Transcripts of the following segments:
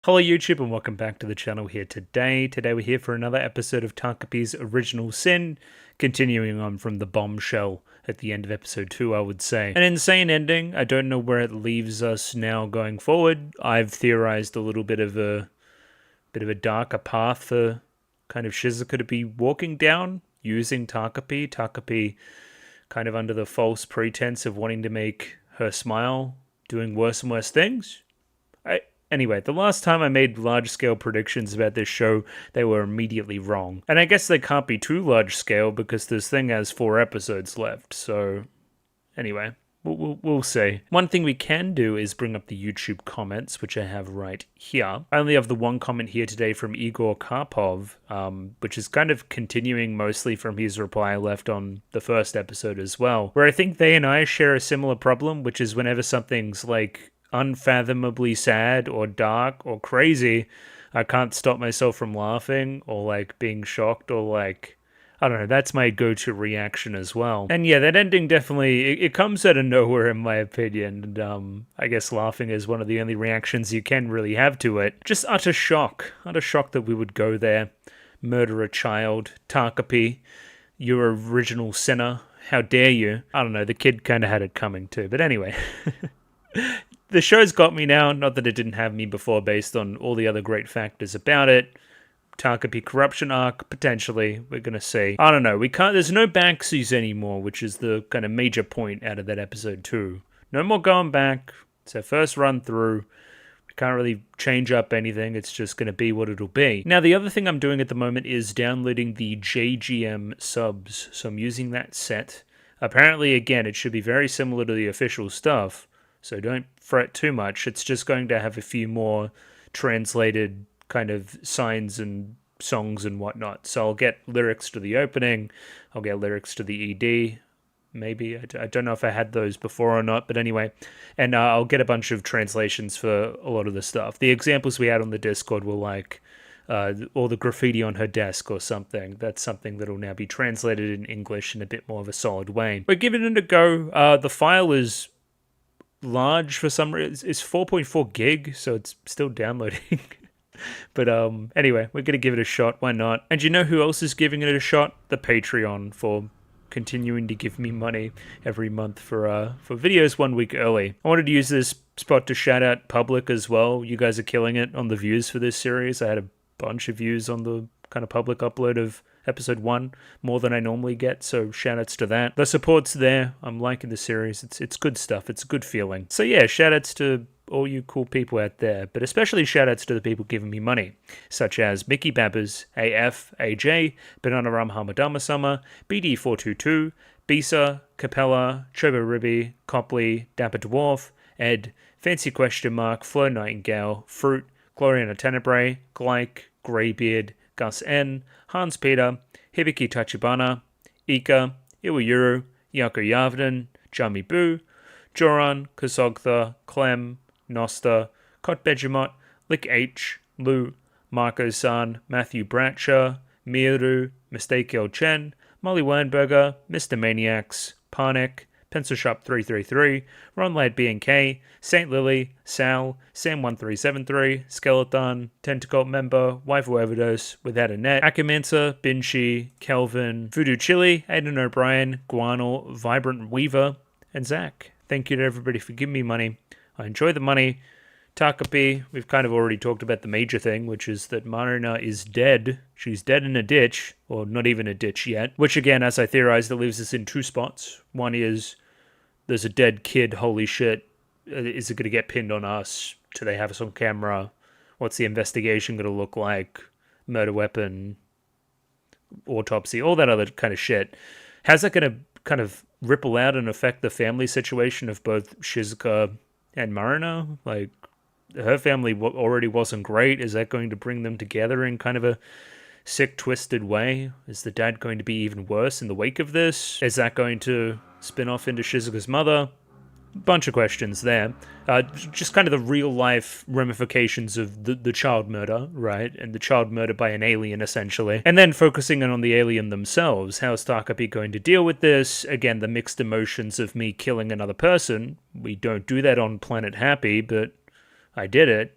Hello YouTube and welcome back to the channel here today. Today we're here for another episode of Takopi's Original Sin, continuing on from the bombshell at the end of episode 2, I would say. An insane ending. I don't know where it leaves us now going forward. I've theorized a little bit of a darker path for kind of Shizuka to be walking down using Takopi. Takopi kind of under the false pretense of wanting to make her smile, doing worse and worse things. Anyway, the last time I made large-scale predictions about this show, they were immediately wrong. And I guess they can't be too large-scale because this thing has 4 episodes left, so... Anyway, we'll see. One thing we can do is bring up the YouTube comments, which I have right here. I only have the one comment here today from Igor Karpov, which is kind of continuing mostly from his reply left on the first episode as well, where I think they and I share a similar problem, which is whenever something's like unfathomably sad or dark or crazy, I can't stop myself from laughing or like being shocked or like, I don't know, that's my go-to reaction as well. And yeah, that ending definitely, it comes out of nowhere in my opinion, and I guess laughing is one of the only reactions you can really have to it. Just utter shock that we would go there, murder a child, Takopi, your original sinner, how dare you. I don't know, the kid kind of had it coming too, but anyway. The show's got me now, not that it didn't have me before based on all the other great factors about it. Takopi corruption arc, potentially, we're gonna see. I don't know, there's no backsies anymore, which is the kind of major point out of that episode 2. No more going back, it's our first run through. We can't really change up anything, it's just gonna be what it'll be. Now, the other thing I'm doing at the moment is downloading the JGM subs, so I'm using that set. Apparently, again, it should be very similar to the official stuff, so don't fret too much. It's just going to have a few more translated kind of signs and songs and whatnot. So I'll get lyrics to the opening, I'll get lyrics to the ED, maybe. I don't know if I had those before or not, but anyway. And I'll get a bunch of translations for a lot of the stuff. The examples we had on the Discord were like, or the graffiti on her desk or something. That's something that'll now be translated in English in a bit more of a solid way. We're giving it a go. The file is large for some reason. It's 4.4 gig, so it's still downloading. But anyway, we're gonna give it a shot. Why not? And you know who else is giving it a shot? The Patreon, for continuing to give me money every month for videos 1 week early. I wanted to use this spot to shout out Public as well. You guys are killing it on the views for this series. I had a bunch of views on the kind of public upload of episode 1, more than I normally get, so shoutouts to that. The support's there. I'm liking the series. It's good stuff. It's a good feeling. So yeah, shoutouts to all you cool people out there, but especially shoutouts to the people giving me money, such as Mickey Babbers, AF, AJ, Banana Rum Hamadama Summer, BD422, Bisa, Capella, Chobo Ribby, Copley, Dapper Dwarf, Ed, Fancy Question Mark, Flo Nightingale, Fruit, Gloriana Tenebrae, Glyke, Greybeard, Gus N, Hans Peter, Hibiki Tachibana, Ika, Iwayuru, Yako Yavden, Jami Boo, Joran, Kazogtha, Clem, Nosta, Kot Begemot, Lick H, Lou, Marco-san, Matthew Bratcher, Miru, Mistake El Chen, Molly Wernberger, Mr. Maniacs, Parnik, Pencil Shop 333, Ron Lad B&K, Saint Lily, Sal, Sam1373, Skeleton, Tentacle Member, Waifu Overdose, Without a Net, Akamansa, Binshi, Kelvin, Voodoo Chili, Aiden O'Brien, Guano, Vibrant Weaver, and Zach. Thank you to everybody for giving me money. I enjoy the money. Takopi, we've kind of already talked about the major thing, which is that Marina is dead. She's dead in a ditch, or not even a ditch yet. Which again, as I theorized, that leaves us in 2 spots. One is, there's a dead kid, holy shit. Is it going to get pinned on us? Do they have us on camera? What's the investigation going to look like? Murder weapon, autopsy, all that other kind of shit. How's that going to kind of ripple out and affect the family situation of both Shizuka and Marina? Like, her family already wasn't great. Is that going to bring them together in kind of a sick, twisted way? Is the dad going to be even worse in the wake of this? Is that going to spin off into Shizuka's mother? Bunch of questions there. Just kind of the real-life ramifications of the child murder, right? And the child murder by an alien, essentially. And then focusing in on the alien themselves. How's Takopi going to deal with this? Again, the mixed emotions of me killing another person. We don't do that on Planet Happy, but I did it.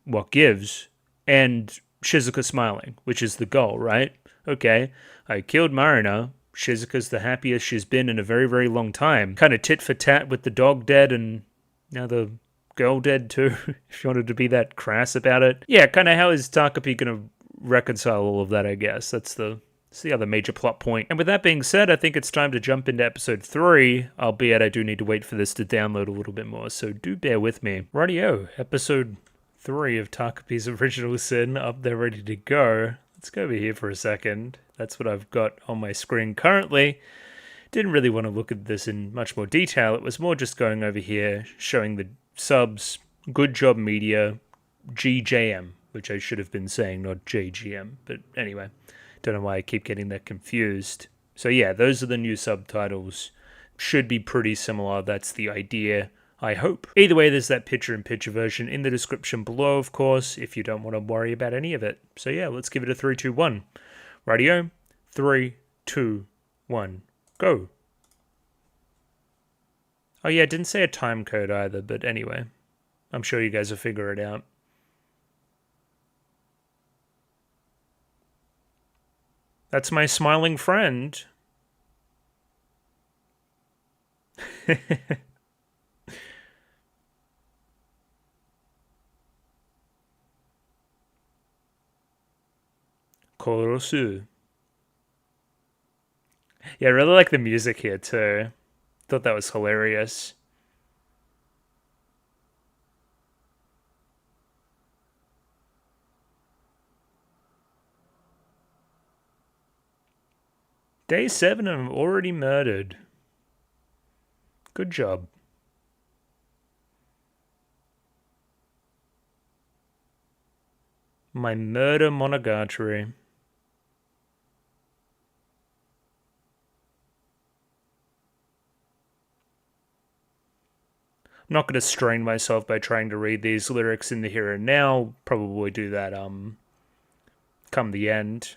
what gives, and Shizuka smiling, which is the goal, right? Okay, I killed Marina. Shizuka's the happiest she's been in a very, very long time. Kind of tit for tat with the dog dead and now the girl dead too, if you wanted to be that crass about it. Yeah, kind of how is Takopi going to reconcile all of that, I guess. That's the other major plot point. And with that being said, I think it's time to jump into episode 3, albeit I do need to wait for this to download a little bit more, so do bear with me. Rightio, episode 3 of Takopi's Original Sin up there ready to go. Let's go over here for a second. That's what I've got on my screen currently. Didn't really want to look at this in much more detail. It was more just going over here, showing the subs, Good Job Media, GJM, which I should have been saying, not JGM. But anyway, don't know why I keep getting that confused. So yeah, those are the new subtitles. Should be pretty similar. That's the idea, I hope. Either way, there's that picture-in-picture version in the description below, of course, if you don't want to worry about any of it. So yeah, let's give it a 3, 2, 1. Radio, 3, 2, 1, go. Oh yeah, I didn't say a time code either, but anyway. I'm sure you guys will figure it out. That's my smiling friend. Korosu. Yeah, I really like the music here too. Thought that was hilarious. Day 7 and I'm already murdered. Good job. My murder monogatari. I'm not going to strain myself by trying to read these lyrics in the here and now. Probably do that come the end.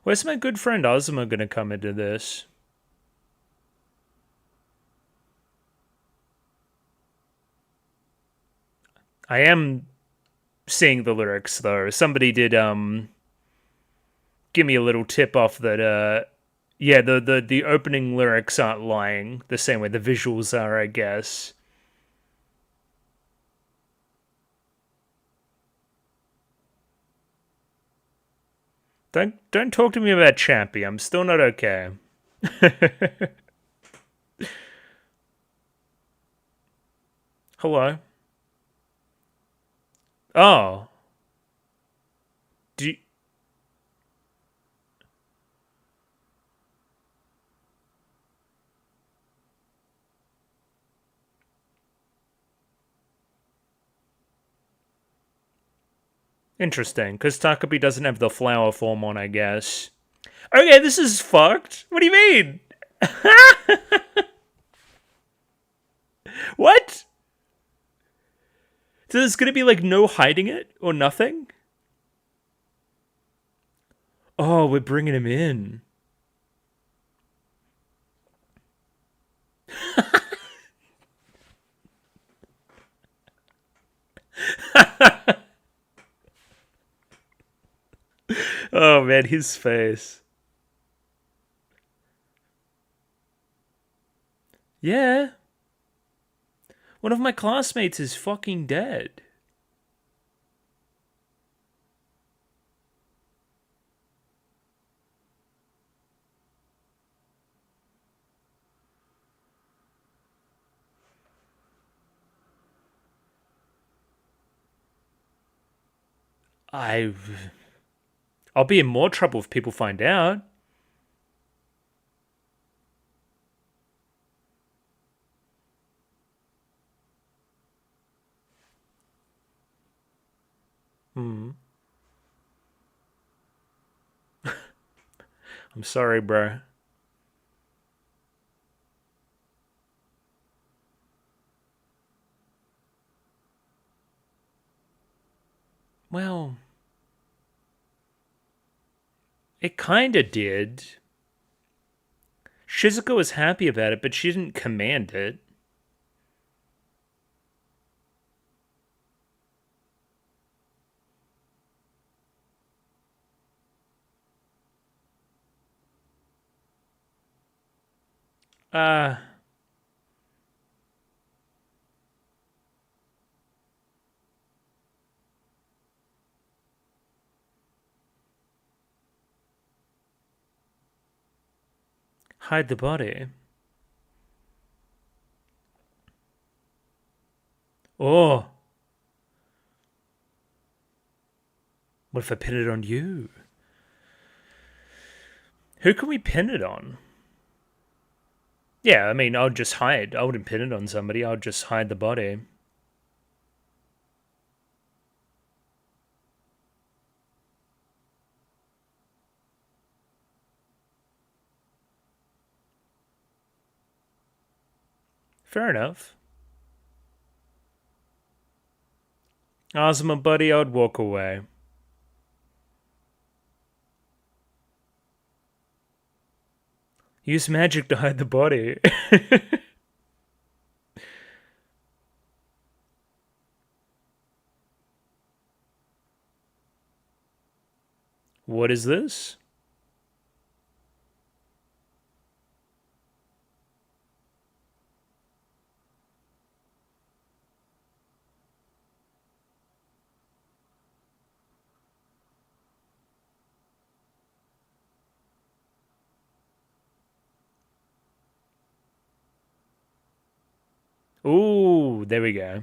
Where's my good friend Ozma going to come into this? I am seeing the lyrics though. Somebody did give me a little tip off that yeah, the opening lyrics aren't lying the same way the visuals are, I guess. Don't talk to me about Champy. I'm still not okay. Hello. Oh. Do you... Interesting, because Takopi doesn't have the flower form on, I guess. Okay, this is fucked. What do you mean? What? So there's gonna be like no hiding it or nothing? Oh, we're bringing him in. Oh man, his face. Yeah. One of my classmates is fucking dead. I'll be in more trouble if people find out. I'm sorry, bro. Well, it kinda did. Shizuka was happy about it, but she didn't command it. Uh, hide the body. Oh. What if I pin it on you? Who can we pin it on? Yeah, I mean, I would just hide. I wouldn't pin it on somebody. I would just hide the body. Fair enough. Azuma, buddy, I would walk away. Use magic to hide the body. What is this? Ooh, there we go.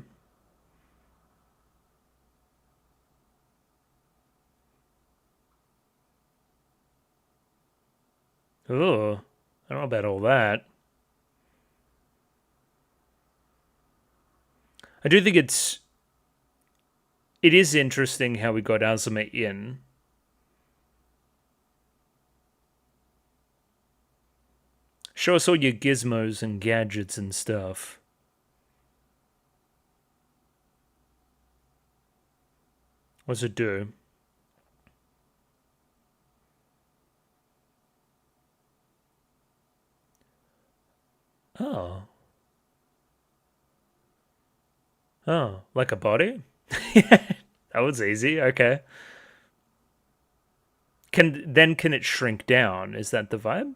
Ooh, I don't know about all that. I do think it is interesting how we got Azuma in. Show us all your gizmos and gadgets and stuff. What's it do? Oh. Oh, like a body? That was easy, okay. Can it shrink down? Is that the vibe?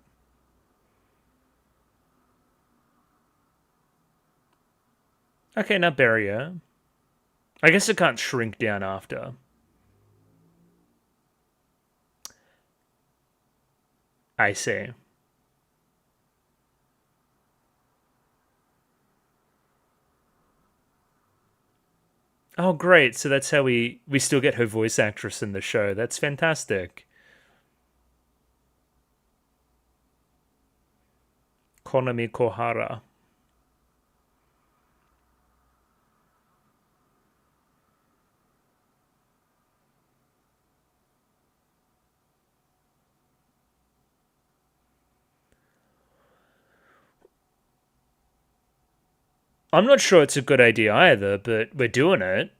Okay, not barrier. I guess it can't shrink down after. I see. Oh, great. So that's how we still get her voice actress in the show. That's fantastic. Konami Kohara. I'm not sure it's a good idea either, but we're doing it.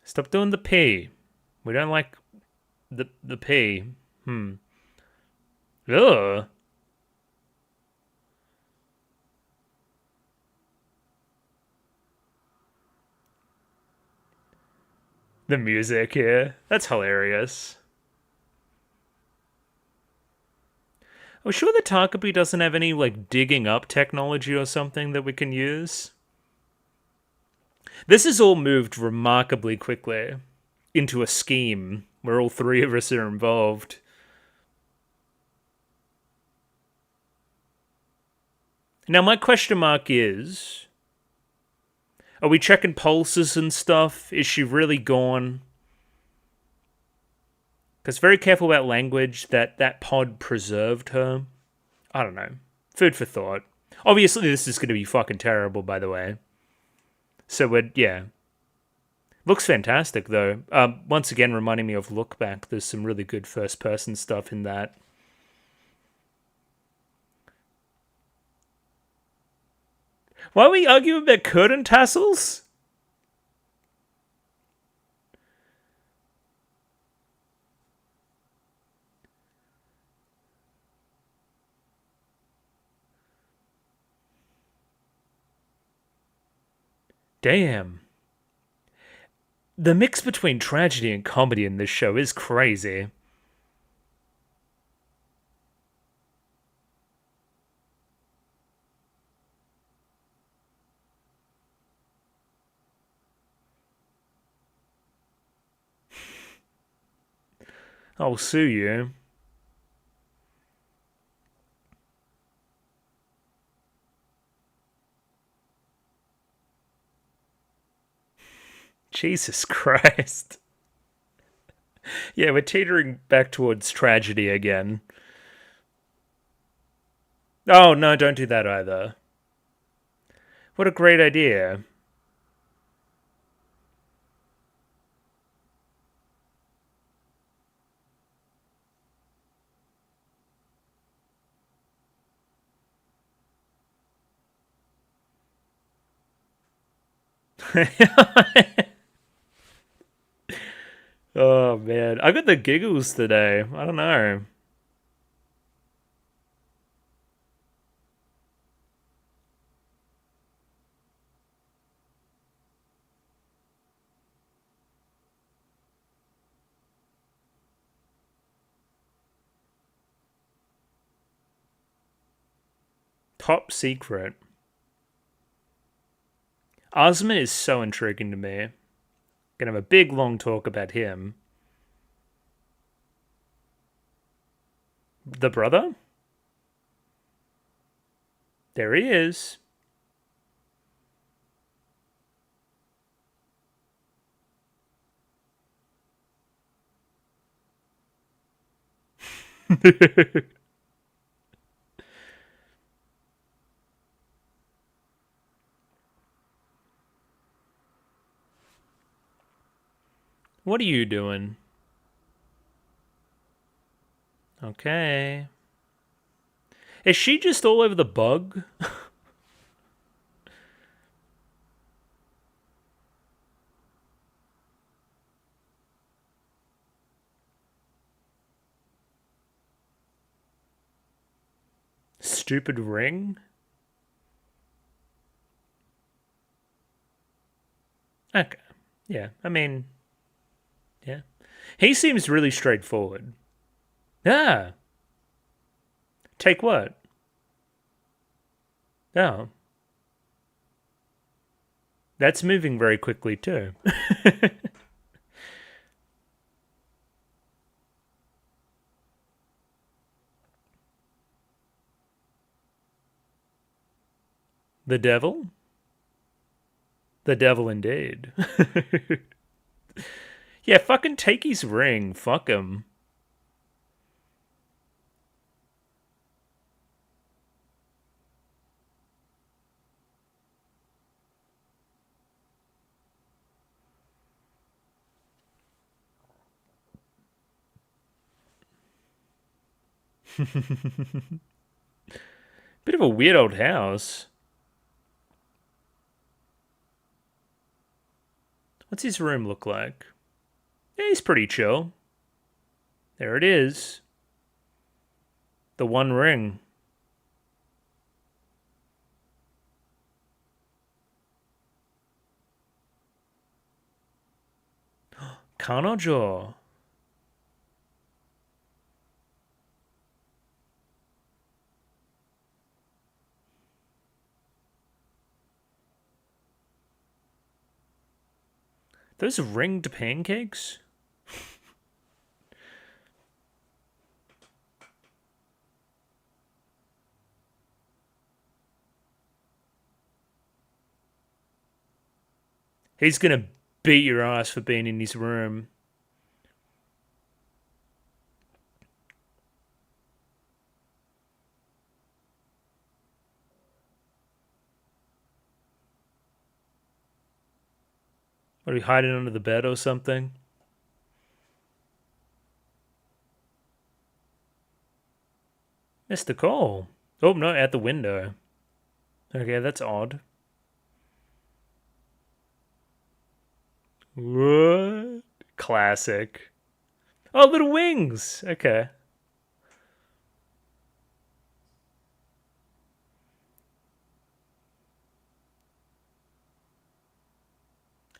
Stop doing the P. We don't like the P. Ugh. The music here. That's hilarious. I'm sure the Takopi doesn't have any, like, digging up technology or something that we can use. This has all moved remarkably quickly into a scheme where all three of us are involved. Now, my question mark is, are we checking pulses and stuff? Is she really gone? Because very careful about language, that pod preserved her. I don't know. Food for thought. Obviously, this is going to be fucking terrible, by the way. So yeah. Looks fantastic, though. Once again, reminding me of Look Back. There's some really good first-person stuff in that. Why are we arguing about curtain tassels? Damn. The mix between tragedy and comedy in this show is crazy. I'll sue you. Jesus Christ. Yeah, we're teetering back towards tragedy again. Oh, no, don't do that either. What a great idea. Oh, man. I got the giggles today. I don't know. Top secret. Osman is so intriguing to me. Gonna have a big long talk about him. The brother? There he is. What are you doing? Okay. Is she just all over the bug? Stupid ring? Okay. Yeah, I mean, yeah. He seems really straightforward. Ah. Take what? Oh. That's moving very quickly too. The devil? The devil indeed. Yeah, fucking take his ring. Fuck him. Bit of a weird old house. What's his room look like? Yeah, he's pretty chill. There it is. The One Ring. Kanojo. Those ringed pancakes? He's gonna beat your ass for being in his room. What, are we hiding under the bed or something? Mr. Cole. Oh, no, at the window. Okay, that's odd. What? Classic. Oh, little wings. Okay.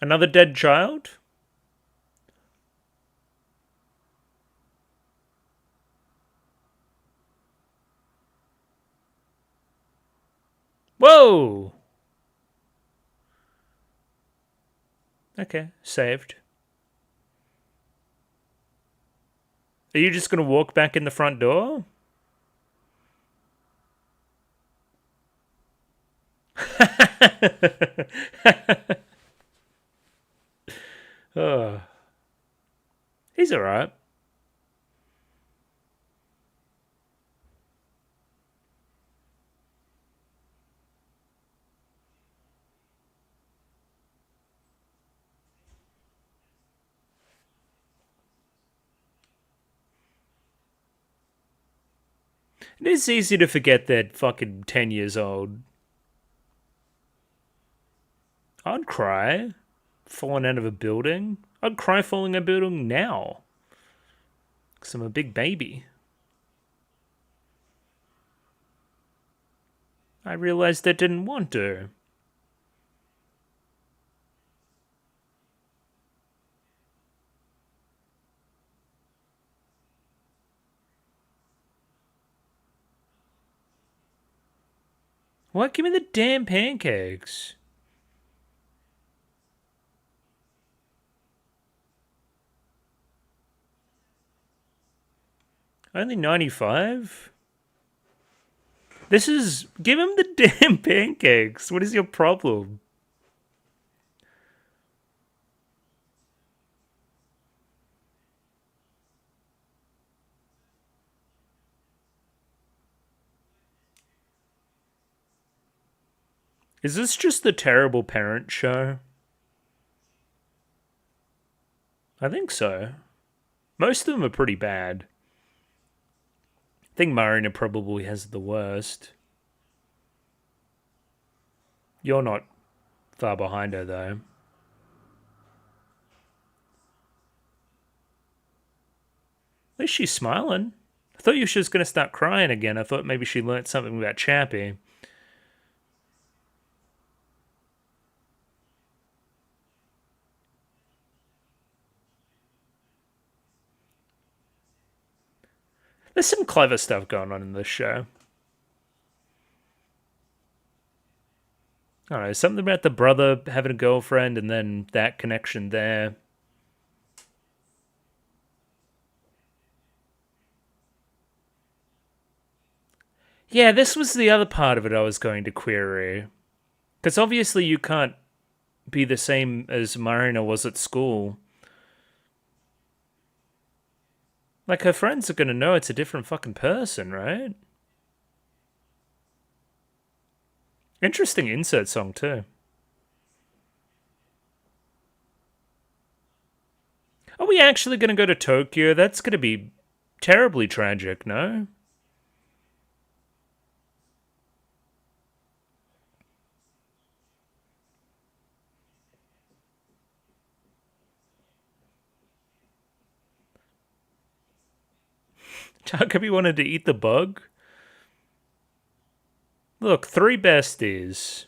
Another dead child? Whoa! Okay, saved. Are you just gonna walk back in the front door? Oh. He's alright. It is easy to forget that fucking 10 years old. I'd cry falling out of a building. I'd cry falling out of a building now. Because I'm a big baby. I realized I didn't want to. What? Give me the damn pancakes. Only 95? This is... Give him the damn pancakes. What is your problem? Is this just the terrible parent show? I think so. Most of them are pretty bad. I think Marina probably has the worst. You're not far behind her, though. At least she's smiling. I thought she was going to start crying again. I thought maybe she learnt something about Chappie. There's some clever stuff going on in this show. I don't know, something about the brother having a girlfriend and then that connection there. Yeah, this was the other part of it I was going to query. Because obviously you can't be the same as Marina was at school. Like, her friends are going to know it's a different fucking person, right? Interesting insert song, too. Are we actually going to go to Tokyo? That's going to be terribly tragic, no? Takopi wanted to eat the bug? Look, 3 besties.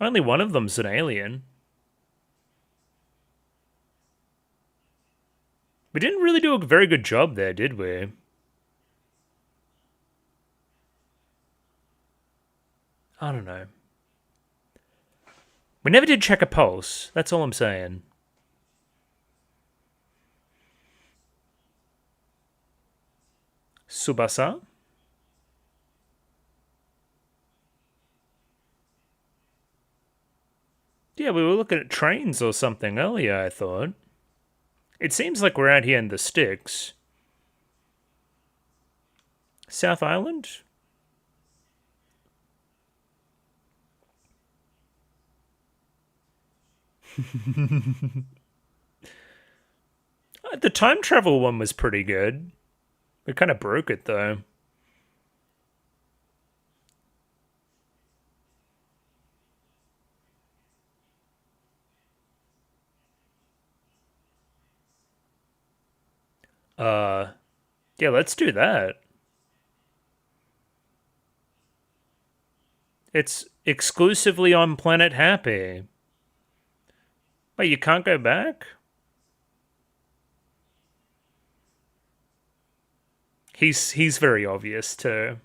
Only one of them's an alien. We didn't really do a very good job there, did we? I don't know. We never did check a pulse. That's all I'm saying. Tsubasa? Yeah, we were looking at trains or something earlier, I thought. It seems like we're out here in the sticks. South Island? The time travel one was pretty good. It kind of broke it though. Uh, yeah, let's do that. It's exclusively on Planet Happy. Wait, you can't go back? He's very obvious too.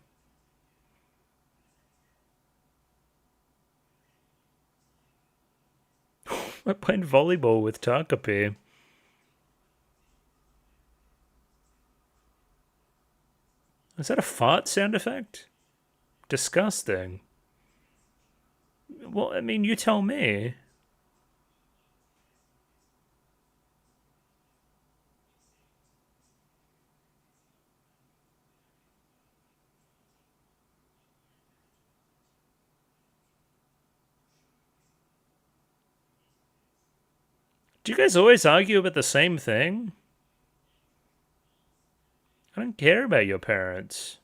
We're playing volleyball with Takopi. Is that a fart sound effect? Disgusting. Well, I mean, you tell me. Do you guys always argue about the same thing? I don't care about your parents.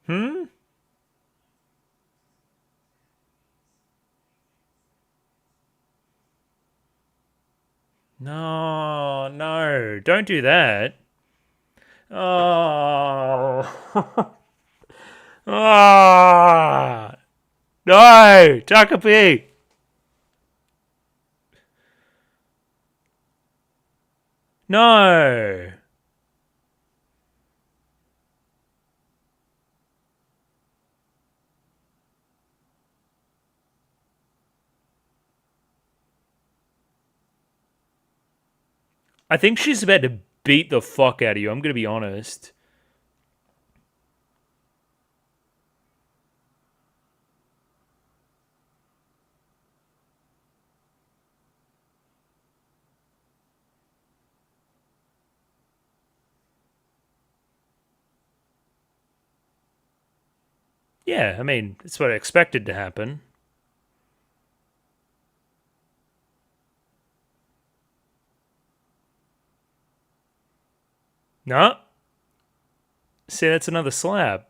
Hmm? No, no, don't do that. Oh. Ah. No, Takopi. No. I think she's about to beat the fuck out of you. I'm going to be honest. Yeah, I mean, it's what I expected to happen. No. See, that's another slap.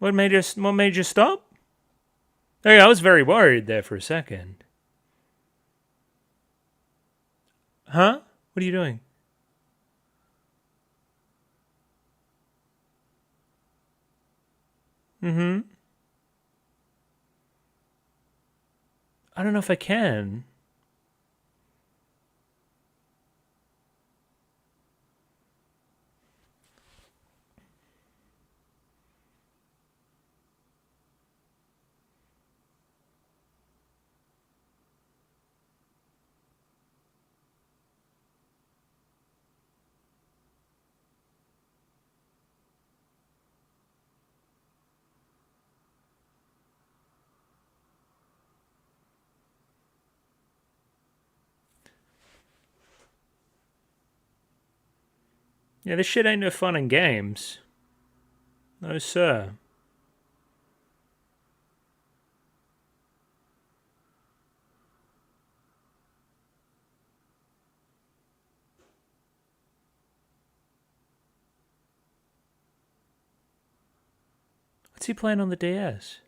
What made you stop? Hey, I was very worried there for a second. Huh? What are you doing? Mm-hmm. I don't know if I can. Yeah, this shit ain't no fun and games. No, sir. What's he playing on the DS?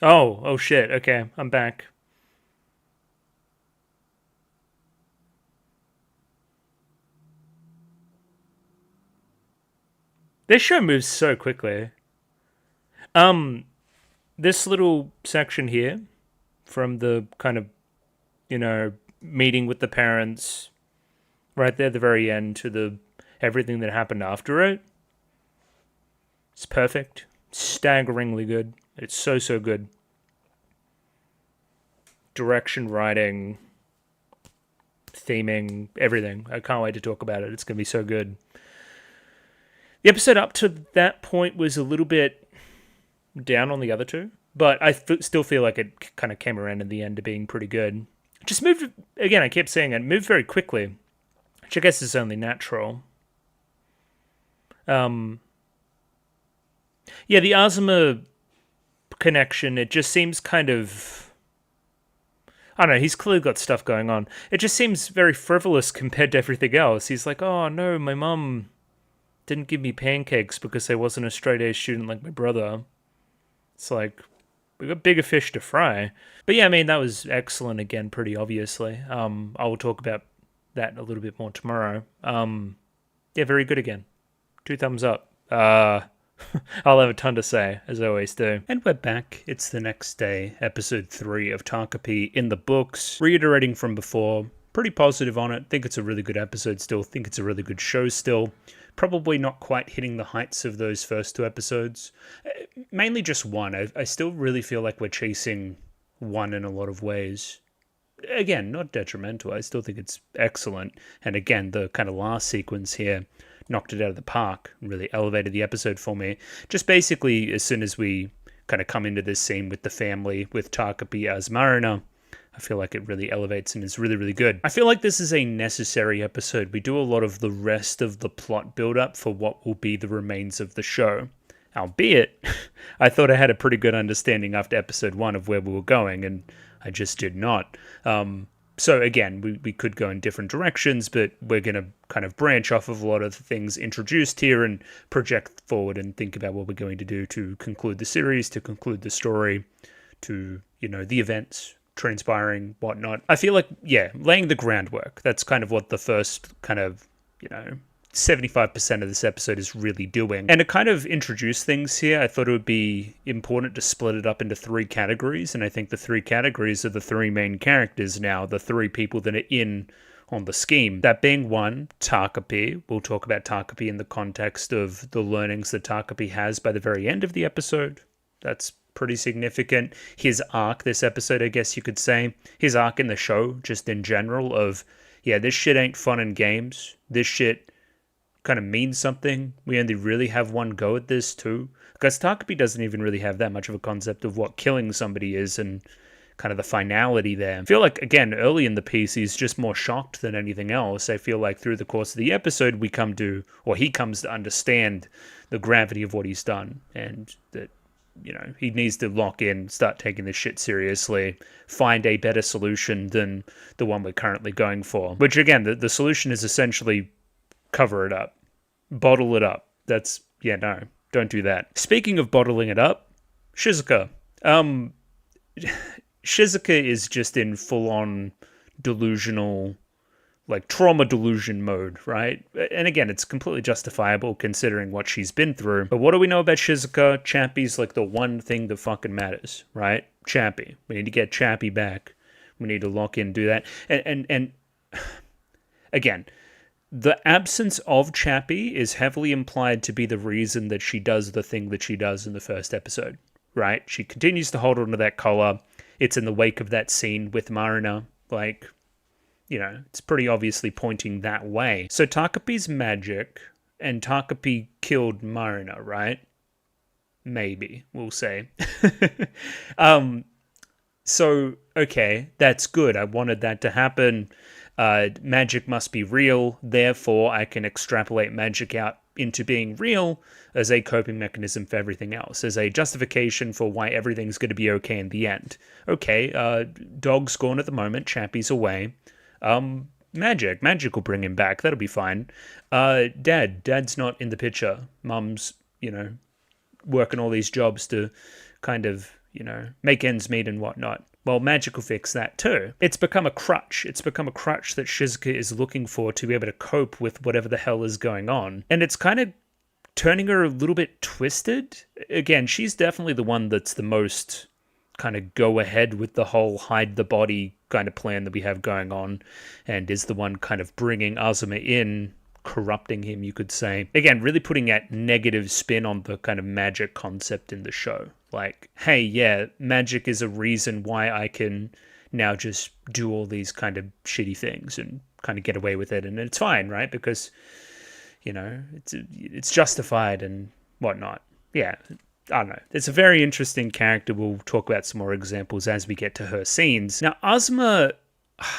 Oh shit. Okay, I'm back. This show moves so quickly. Um, this little section here from the kind of, you know, meeting with the parents right there at the very end to the everything that happened after it. It's perfect. Staggeringly good. It's so good. Direction, writing, theming, everything. I can't wait to talk about it. It's going to be so good. The episode up to that point was a little bit down on the other two, but I still feel like it kind of came around in the end to being pretty good. It just moved, again, I kept saying it, moved very quickly, which I guess is only natural. Yeah, the Azuma connection, it just seems kind of, I don't know, he's clearly got stuff going on. It just seems very frivolous compared to everything else. He's like, oh no, my mum didn't give me pancakes because I wasn't a straight A student like my brother. It's like, we got bigger fish to fry. But yeah, I mean, that was excellent again, pretty obviously. I will talk about that a little bit more tomorrow. Yeah, very good again. 2 thumbs up. I'll have a ton to say, as I always do. And we're back. It's the next day, episode 3 of Takopi in the books. Reiterating from before, pretty positive on it. Think it's a really good episode still. Think it's a really good show still. Probably not quite hitting the heights of those first 2 episodes. Mainly just one. I still really feel like we're chasing one in a lot of ways. Again, not detrimental. I still think it's excellent. And again, the kind of last sequence here knocked it out of the park, really elevated the episode for me. Just basically, as soon as we kind of come into this scene with the family, with Takopi as Marina, I feel like it really elevates and is really, really good. I feel like this is a necessary episode. We do a lot of the rest of the plot build-up for what will be the remains of the show. Albeit, I thought I had a pretty good understanding after episode 1 of where we were going, and I just did not. So again, we could go in different directions, but we're going to kind of branch off of a lot of the things introduced here and project forward and think about what we're going to do to conclude the series, to conclude the story, to, you know, the events transpiring, whatnot. I feel like, yeah, laying the groundwork. That's kind of what the first kind of, you know, 75% of this episode is really doing. And to kind of introduce things here, I thought it would be important to split it up into 3 categories. And I think the 3 categories are the 3 main characters now, the 3 people that are in on the scheme. That being 1, Takopi. We'll talk about Takopi in the context of the learnings that Takopi has by the very end of the episode. That's pretty significant. His arc this episode, I guess you could say. His arc in the show, just in general, of, yeah, this shit ain't fun and games. This shit kind of means something. We only really have one go at this too. Because Takopi doesn't even really have that much of a concept of what killing somebody is and kind of the finality there. I feel like, again, early in the piece, he's just more shocked than anything else. I feel like through the course of the episode, he comes to understand the gravity of what he's done and that, you know, he needs to lock in, start taking this shit seriously, find a better solution than the one we're currently going for. Which, again, the solution is essentially cover it up, bottle it up. That's, yeah, no, don't do that. Speaking of bottling it up, Shizuka. Shizuka is just in full-on delusional, like trauma delusion mode, right? And again, it's completely justifiable considering what she's been through. But what do we know about Shizuka? Chappie's like the one thing that fucking matters, right? Chappie. We need to get Chappie back. We need to lock in, do that. And again, the absence of Chappie is heavily implied to be the reason that she does the thing that she does in the first episode, right? She continues to hold on to that collar. It's in the wake of that scene with Marina. Like, you know, it's pretty obviously pointing that way. So Takopi's magic, and Takopi killed Marina, right? Maybe, we'll say. So, okay, that's good. I wanted that to happen. Magic must be real, therefore I can extrapolate magic out into being real as a coping mechanism for everything else, as a justification for why everything's going to be okay in the end. Okay, dog's gone at the moment, Chappie's away. Magic will bring him back, that'll be fine. Dad's not in the picture. Mum's, you know, working all these jobs to kind of, make ends meet and whatnot. Well, magic will fix that too. It's become a crutch. It's become a crutch that Shizuka is looking for to be able to cope with whatever the hell is going on. And it's kind of turning her a little bit twisted. Again, she's definitely the one that's the most kind of go ahead with the whole hide the body kind of plan that we have going on, and is the one kind of bringing Azuma in, corrupting him, you could say. Again, really putting that negative spin on the kind of magic concept in the show. Like, hey, yeah, magic is a reason why I can now just do all these kind of shitty things and kind of get away with it, and it's fine, right? Because, it's justified and whatnot. Yeah, I don't know. It's a very interesting character. We'll talk about some more examples as we get to her scenes. Now, Azuma,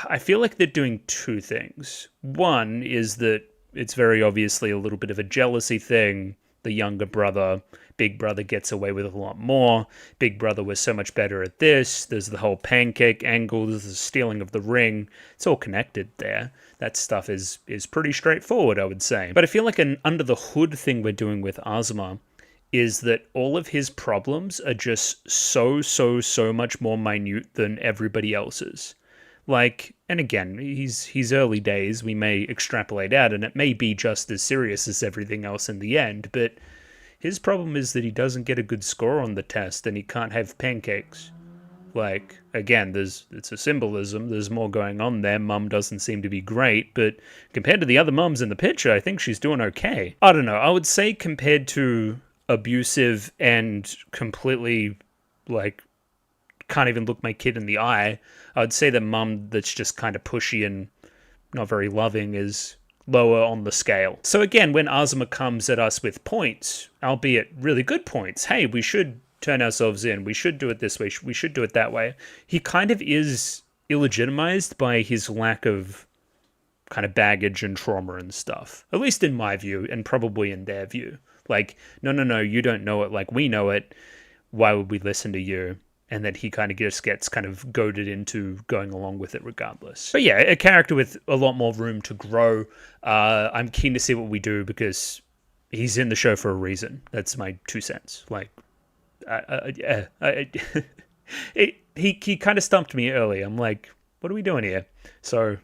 I feel like they're doing two things. One is that it's very obviously a little bit of a jealousy thing. The younger brother, big brother gets away with a lot more. Big brother was so much better at this. There's the whole pancake angle. There's the stealing of the ring. It's all connected there. That stuff is pretty straightforward, I would say. But I feel like an under the hood thing we're doing with Azuma is that all of his problems are just so much more minute than everybody else's. Like, and again, he's early days, we may extrapolate out, and it may be just as serious as everything else in the end, but his problem is that he doesn't get a good score on the test, and he can't have pancakes. Like, again, it's a symbolism, there's more going on there. Mum doesn't seem to be great, but compared to the other mums in the picture, I think she's doing okay. I don't know, I would say compared to abusive and completely, like, can't even look my kid in the eye, I would say that mum that's just kind of pushy and not very loving is lower on the scale. So again, when Azuma comes at us with points, albeit really good points, hey, we should turn ourselves in, we should do it this way, we should do it that way, he kind of is illegitimized by his lack of kind of baggage and trauma and stuff. At least in my view, and probably in their view. Like, no, you don't know it like we know it. Why would we listen to you? And that he kind of just gets kind of goaded into going along with it regardless. But yeah, a character with a lot more room to grow. I'm keen to see what we do because he's in the show for a reason. That's my 2 cents. Like, he kind of stumped me early. I'm like, what are we doing here? So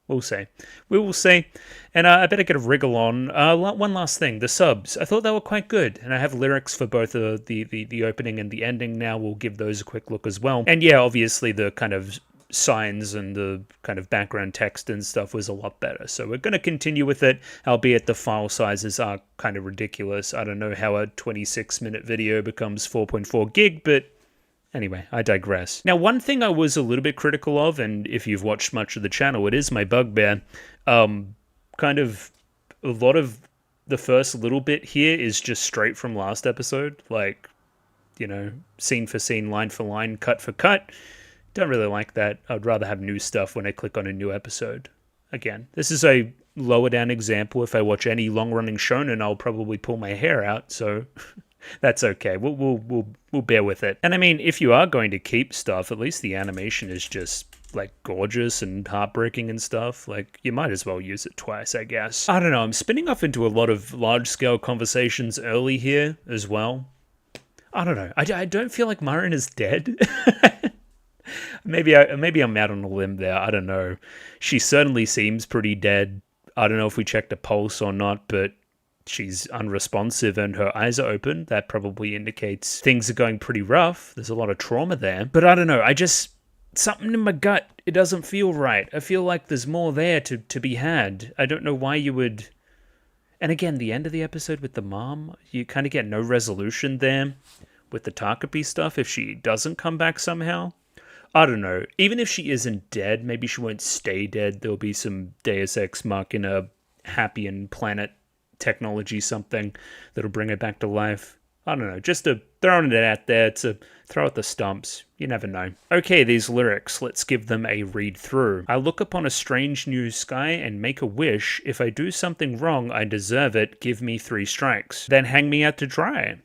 we'll see. We will see. And I better get a wriggle on. One last thing. The subs. I thought they were quite good. And I have lyrics for both the opening and the ending now. We'll give those a quick look as well. And yeah, obviously the kind of signs and the kind of background text and stuff was a lot better. So we're going to continue with it, albeit the file sizes are kind of ridiculous. I don't know how a 26-minute video becomes 4.4 gig, but anyway, I digress. Now, one thing I was a little bit critical of, and if you've watched much of the channel, it is my bugbear. Kind of a lot of the first little bit here is just straight from last episode. Like, scene for scene, line for line, cut for cut. Don't really like that. I'd rather have new stuff when I click on a new episode. Again, this is a lower down example. If I watch any long-running shonen, I'll probably pull my hair out, so that's okay. We'll bear with it. And I mean, if you are going to keep stuff, at least the animation is just like gorgeous and heartbreaking and stuff. Like, you might as well use it twice, I guess. I don't know. I'm spinning off into a lot of large-scale conversations early here as well. I don't know. I don't feel like Marin is dead. Maybe I'm out on a limb there. I don't know. She certainly seems pretty dead. I don't know if we checked a pulse or not, but she's unresponsive and her eyes are open. That probably indicates things are going pretty rough. There's a lot of trauma there. But I don't know. Something in my gut, it doesn't feel right. I feel like there's more there to be had. I don't know why you would... And again, the end of the episode with the mom, you kind of get no resolution there with the Takopi stuff if she doesn't come back somehow. I don't know. Even if she isn't dead, maybe she won't stay dead. There'll be some Deus Ex Machina happy and planet technology something that'll bring her back to life. I don't know, just throwing it out there to throw at the stumps. You never know. Okay, these lyrics, let's give them a read through. I look upon a strange new sky and make a wish. If I do something wrong, I deserve it. Give me 3 strikes. Then hang me out to dry.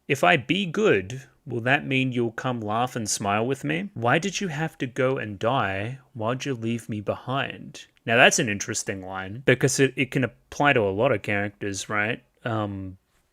If I be good, will that mean you'll come laugh and smile with me? Why did you have to go and die? Why'd you leave me behind? Now that's an interesting line because it can apply to a lot of characters, right?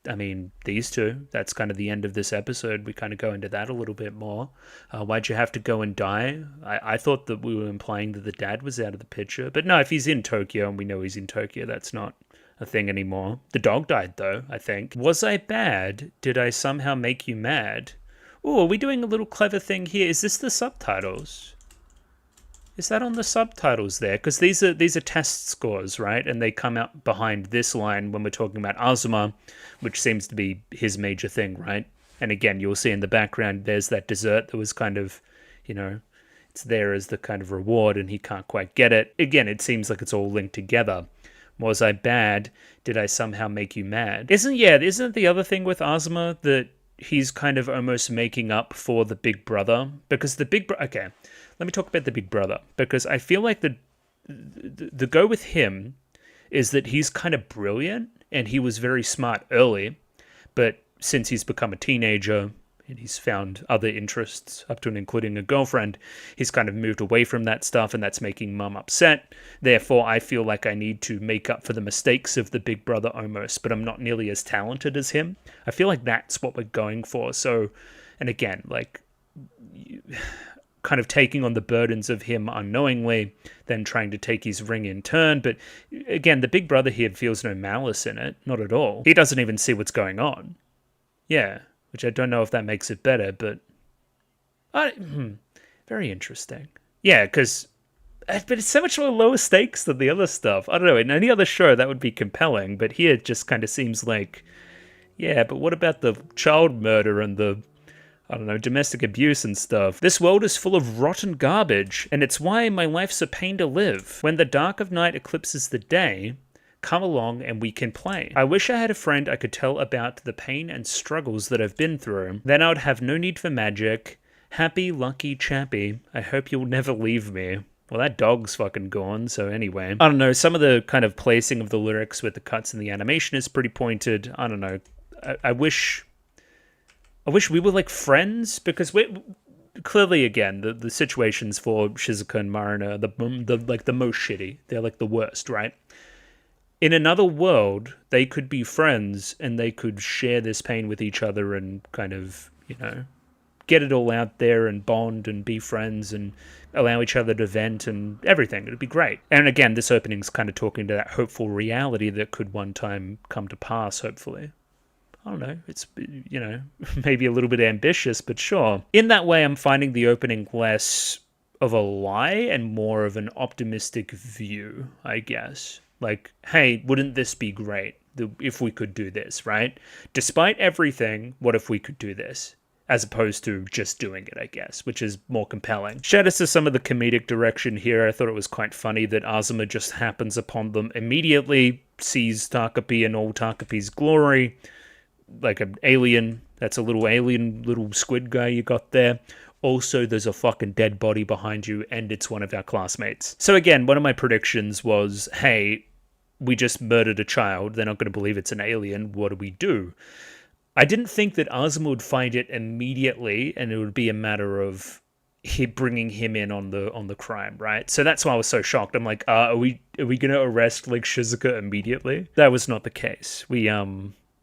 I mean, these two, that's kind of the end of this episode. We kind of go into that a little bit more. Why'd you have to go and die? I thought that we were implying that the dad was out of the picture. But no, if he's in Tokyo, and we know he's in Tokyo, that's not a thing anymore. The dog died, though, I think. Was I bad? Did I somehow make you mad? Oh, are we doing a little clever thing here? Is this the subtitles? Is that on the subtitles there? Because these are test scores, right? And they come out behind this line when we're talking about Azuma, which seems to be his major thing, right? And again, you'll see in the background, there's that dessert that was kind of, it's there as the kind of reward, and he can't quite get it. Again, it seems like it's all linked together. Was I bad? Did I somehow make you mad? Isn't the other thing with Azuma that he's kind of almost making up for the big brother? Because the big brother... Okay, let me talk about the big brother. Because I feel like the go with him is that he's kind of brilliant, and he was very smart early. But since he's become a teenager, and he's found other interests, up to and including a girlfriend, he's kind of moved away from that stuff, and that's making mum upset. Therefore, I feel like I need to make up for the mistakes of the big brother almost, but I'm not nearly as talented as him. I feel like that's what we're going for. So, and again, like, kind of taking on the burdens of him unknowingly, then trying to take his ring in turn. But again, the big brother here feels no malice in it, not at all. He doesn't even see what's going on. Yeah. Which I don't know if that makes it better, but very interesting. Yeah, but it's so much more lower stakes than the other stuff. I don't know, in any other show that would be compelling, but here it just kind of seems like, yeah, but what about the child murder and the, I don't know, domestic abuse and stuff? This world is full of rotten garbage, and it's why my life's a pain to live. When the dark of night eclipses the day, come along and we can play. I wish I had a friend I could tell about the pain and struggles that I've been through. Then I would have no need for magic. Happy, lucky, chappy. I hope you'll never leave me. Well, that dog's fucking gone, so anyway. I don't know, some of the kind of placing of the lyrics with the cuts and the animation is pretty pointed. I don't know. I wish we were like friends, because we clearly, again, the situations for Shizuka and Marina, the most shitty. They're like the worst, right? In another world, they could be friends and they could share this pain with each other and kind of, get it all out there and bond and be friends and allow each other to vent and everything. It'd be great. And again, this opening's kind of talking to that hopeful reality that could one time come to pass, hopefully. I don't know. It's, maybe a little bit ambitious, but sure. In that way, I'm finding the opening less of a lie and more of an optimistic view, I guess. Like, hey, wouldn't this be great if we could do this, right? Despite everything, what if we could do this? As opposed to just doing it, I guess, which is more compelling. Shout out to some of the comedic direction here. I thought it was quite funny that Azuma just happens upon them immediately, sees Takopi in all Takopi's glory, like an alien. That's a little alien, little squid guy you got there. Also, there's a fucking dead body behind you, and it's one of our classmates. So again, one of my predictions was, hey, we just murdered a child. They're not going to believe it's an alien. What do we do? I didn't think that Azuma would find it immediately, and it would be a matter of bringing him in on the crime, right? So that's why I was so shocked. I'm like, are we going to arrest like Shizuka immediately? That was not the case. We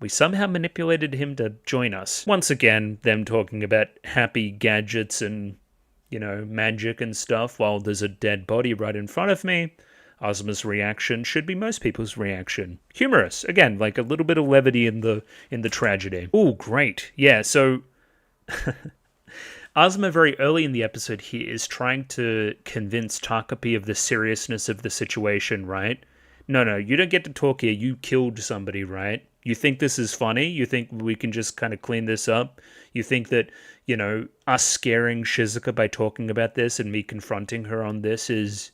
somehow manipulated him to join us. Once again, them talking about happy gadgets and, magic and stuff while there's a dead body right in front of me. Azuma's reaction should be most people's reaction. Humorous. Again, like a little bit of levity in the tragedy. Ooh, great. Yeah, so Azuma very early in the episode here is trying to convince Takopi of the seriousness of the situation, right? No, you don't get to talk here. You killed somebody, right? You think this is funny? You think we can just kind of clean this up? You think that, us scaring Shizuka by talking about this and me confronting her on this is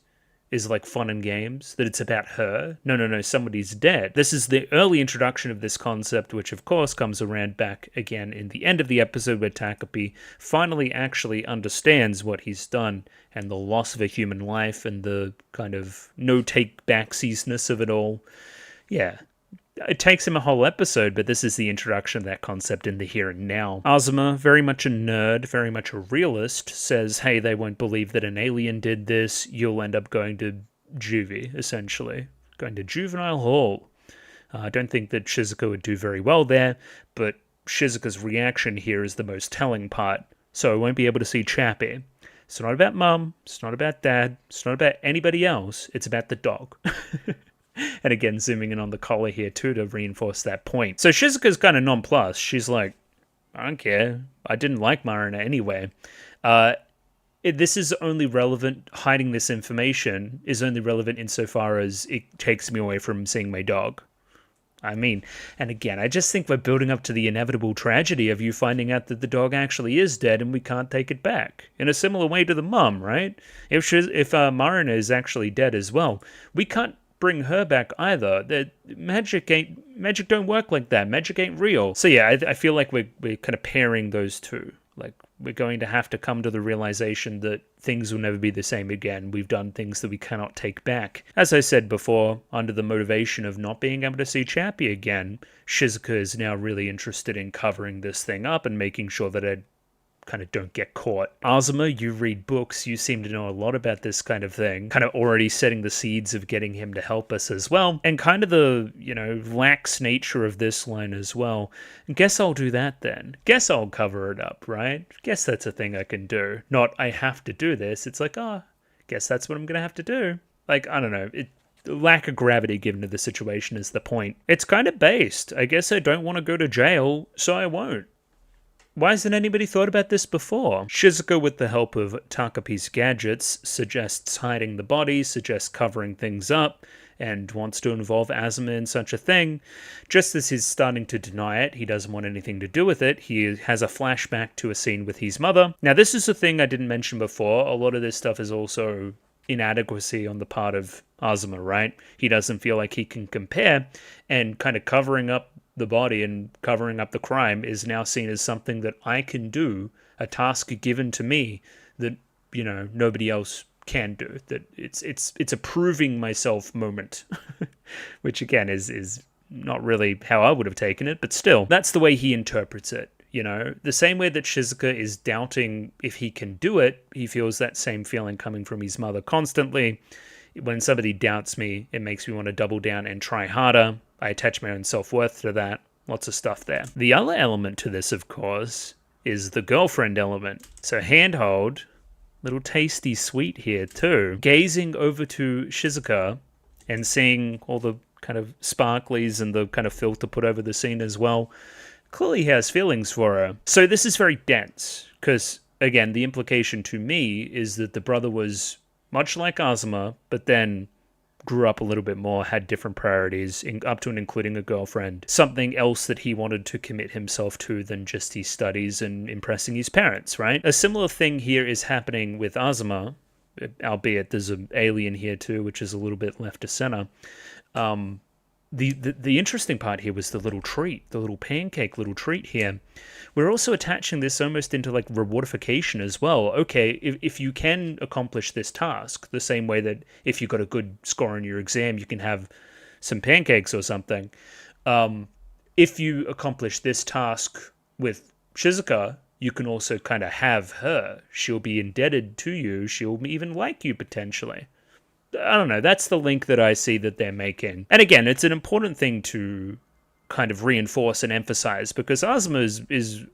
like fun and games? That it's about her? No, somebody's dead. This is the early introduction of this concept, which of course comes around back again in the end of the episode where Takopi finally actually understands what he's done and the loss of a human life and the kind of no-take-backsiesness of it all. Yeah. It takes him a whole episode, but this is the introduction of that concept in the here and now. Azuma, very much a nerd, very much a realist, says, hey, they won't believe that an alien did this. You'll end up going to juvie, essentially. Going to juvenile hall. I don't think that Shizuka would do very well there, but Shizuka's reaction here is the most telling part. So I won't be able to see Chappie. It's not about mum, it's not about dad, it's not about anybody else, it's about the dog. And again, zooming in on the collar here too to reinforce that point. So Shizuka's kind of nonplussed. She's like, I don't care. I didn't like Marina anyway. This is only relevant, hiding this information is only relevant insofar as it takes me away from seeing my dog. I mean, and again, I just think we're building up to the inevitable tragedy of you finding out that the dog actually is dead and we can't take it back. In a similar way to the mum, right? If Marina is actually dead as well, we can't bring her back either. Magic don't work like that. Magic ain't real. So yeah, I feel like we're kind of pairing those two. Like, we're going to have to come to the realization that things will never be the same again. We've done things that we cannot take back. As I said before, under the motivation of not being able to see Chappie again, Shizuka is now really interested in covering this thing up and making sure that it kind of don't get caught. Azuma, you read books, you seem to know a lot about this kind of thing, kind of already setting the seeds of getting him to help us as well, and kind of the, lax nature of this line as well. Guess I'll do that then. Guess I'll cover it up, right? Guess that's a thing I can do. Not, I have to do this. It's like, guess that's what I'm gonna have to do. Like, I don't know, the lack of gravity given to the situation is the point. It's kind of based. I guess I don't want to go to jail, so I won't. Why hasn't anybody thought about this before? Shizuka, with the help of Takopi's gadgets, suggests hiding the body, suggests covering things up, and wants to involve Azuma in such a thing. Just as he's starting to deny it, he doesn't want anything to do with it, he has a flashback to a scene with his mother. Now, this is a thing I didn't mention before. A lot of this stuff is also inadequacy on the part of Azuma, right? He doesn't feel like he can compare, and kind of covering up the body and covering up the crime is now seen as something that I can do, a task given to me that, nobody else can do. That it's a proving myself moment, which again is not really how I would have taken it, but still, that's the way he interprets it. The same way that Shizuka is doubting if he can do it, he feels that same feeling coming from his mother constantly. When somebody doubts me, it makes me want to double down and try harder. I attach my own self-worth to that. Lots of stuff there. The other element to this, of course, is the girlfriend element. So handhold, little tasty sweet here too. Gazing over to Shizuka and seeing all the kind of sparklies and the kind of filter put over the scene as well. Clearly he has feelings for her. So this is very dense, because, again, the implication to me is that the brother was much like Azuma, but then grew up a little bit more, had different priorities, up to and including a girlfriend, something else that he wanted to commit himself to than just his studies and impressing his parents, right? A similar thing here is happening with Azuma, albeit there's an alien here too, which is a little bit left to center. The interesting part here was the little treat, the little pancake little treat here. We're also attaching this almost into like rewardification as well. Okay, if you can accomplish this task, the same way that if you got a good score on your exam, you can have some pancakes or something. If you accomplish this task with Shizuka, you can also kind of have her. She'll be indebted to you. She'll even like you potentially. I don't know, that's the link that I see that they're making. And again, it's an important thing to kind of reinforce and emphasize, because Azuma is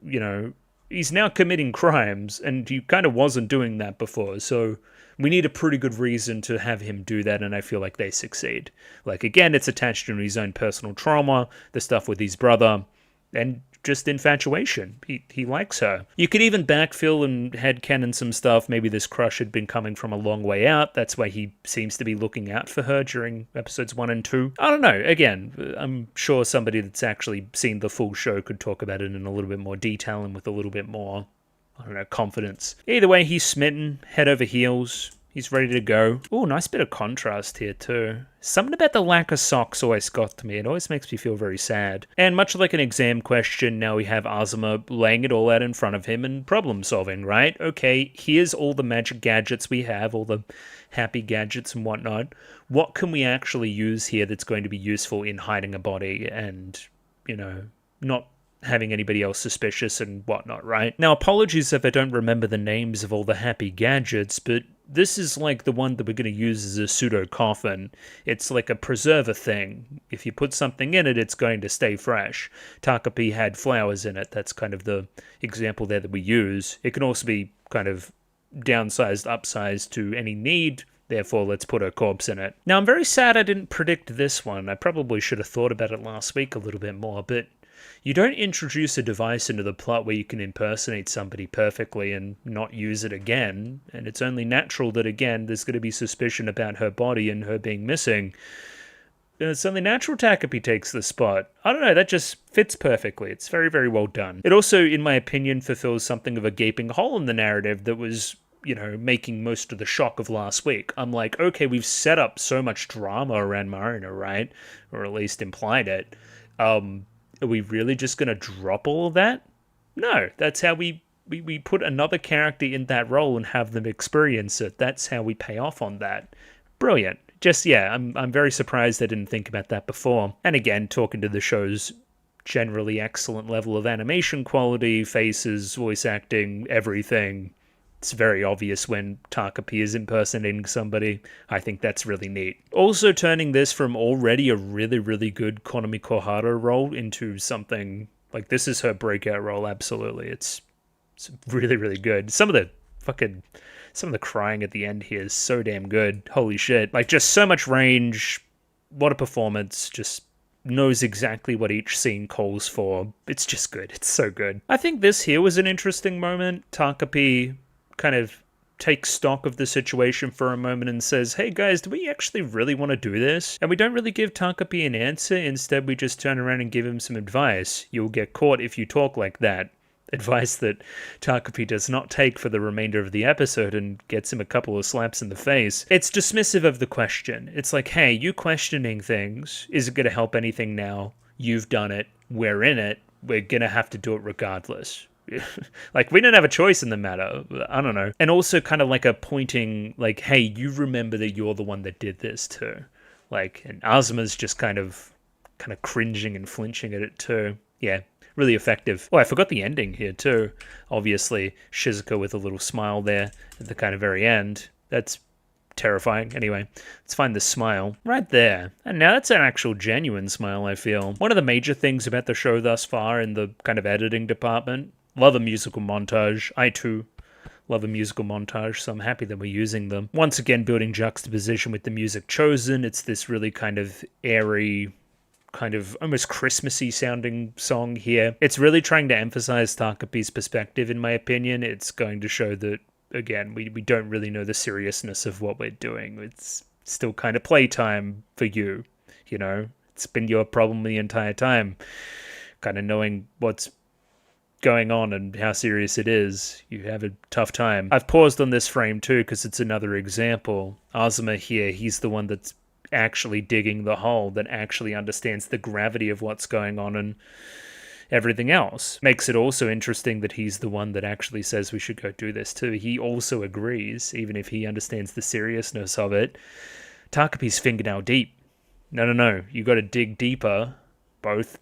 he's now committing crimes, and he kind of wasn't doing that before, so we need a pretty good reason to have him do that, and I feel like they succeed. Like, again, it's attached to his own personal trauma, the stuff with his brother, and just infatuation. He likes her. You could even backfill and headcanon some stuff. Maybe this crush had been coming from a long way out. That's why he seems to be looking out for her during episodes 1 and 2. I don't know. Again, I'm sure somebody that's actually seen the full show could talk about it in a little bit more detail and with a little bit more, confidence. Either way, he's smitten, head over heels. He's ready to go. Oh, nice bit of contrast here too. Something about the lack of socks always got to me. It always makes me feel very sad. And much like an exam question, now we have Azuma laying it all out in front of him and problem solving, right? Okay, here's all the magic gadgets we have, all the happy gadgets and whatnot. What can we actually use here that's going to be useful in hiding a body and, not having anybody else suspicious and whatnot, right? Now, apologies if I don't remember the names of all the happy gadgets, but this is like the one that we're going to use as a pseudo coffin. It's like a preserver thing. If you put something in it, it's going to stay fresh. Takopi had flowers in it. That's kind of the example there that we use. It can also be kind of downsized, upsized to any need. Therefore, let's put her corpse in it. Now, I'm very sad I didn't predict this one. I probably should have thought about it last week a little bit more, but you don't introduce a device into the plot where you can impersonate somebody perfectly and not use it again, and it's only natural that, again, there's going to be suspicion about her body and her being missing. It's only natural Takopi takes the spot. I don't know, that just fits perfectly. It's very, very well done. It also, in my opinion, fulfills something of a gaping hole in the narrative that was, making most of the shock of last week. I'm like, okay, we've set up so much drama around Marina, right? Or at least implied it. Are we really just going to drop all of that? No, that's how we put another character in that role and have them experience it. That's how we pay off on that. Brilliant. Just, yeah, I'm very surprised I didn't think about that before. And again, talking to the show's generally excellent level of animation quality, faces, voice acting, everything. It's very obvious when Takopi is impersonating somebody. I think that's really neat. Also turning this from already a really, really good Konami Koharu role into something like this is her breakout role, absolutely. It's really, really good. Some of the crying at the end here is so damn good. Holy shit. Like, just so much range. What a performance. Just knows exactly what each scene calls for. It's just good. It's so good. I think this here was an interesting moment. Takopi kind of takes stock of the situation for a moment and says, hey guys, do we actually really want to do this? And we don't really give Takopi an answer. Instead, we just turn around and give him some advice. You'll get caught if you talk like that. Advice that Takopi does not take for the remainder of the episode and gets him a couple of slaps in the face. It's dismissive of the question. It's like, hey, you questioning things, is it going to help anything now? You've done it. We're in it. We're going to have to do it regardless. Like, we don't have a choice in the matter. I don't know. And also kind of like a pointing, like, hey, you remember that you're the one that did this too. Like, and Azuma's just kind of cringing and flinching at it too. Yeah, really effective. Oh, I forgot the ending here too. Obviously, Shizuka with a little smile there at the kind of very end. That's terrifying. Anyway, let's find the smile right there. And now that's an actual genuine smile, I feel. One of the major things about the show thus far in the kind of editing department, love a musical montage. I too love a musical montage, so I'm happy that we're using them. Once again, building juxtaposition with the music chosen. It's this really kind of airy, kind of almost Christmassy sounding song here. It's really trying to emphasize Takopi's perspective, in my opinion. It's going to show that, again, we don't really know the seriousness of what we're doing. It's still kind of playtime for you, It's been your problem the entire time. Kind of knowing what's going on and how serious it is. You have a tough time. I've paused on this frame too because it's another example. Azuma here, he's the one that's actually digging the hole, that actually understands the gravity of what's going on and everything else. Makes it also interesting that he's the one that actually says we should go do this too. He also agrees, even if he understands the seriousness of it. Takopi's fingernail deep. No, you got to dig deeper, both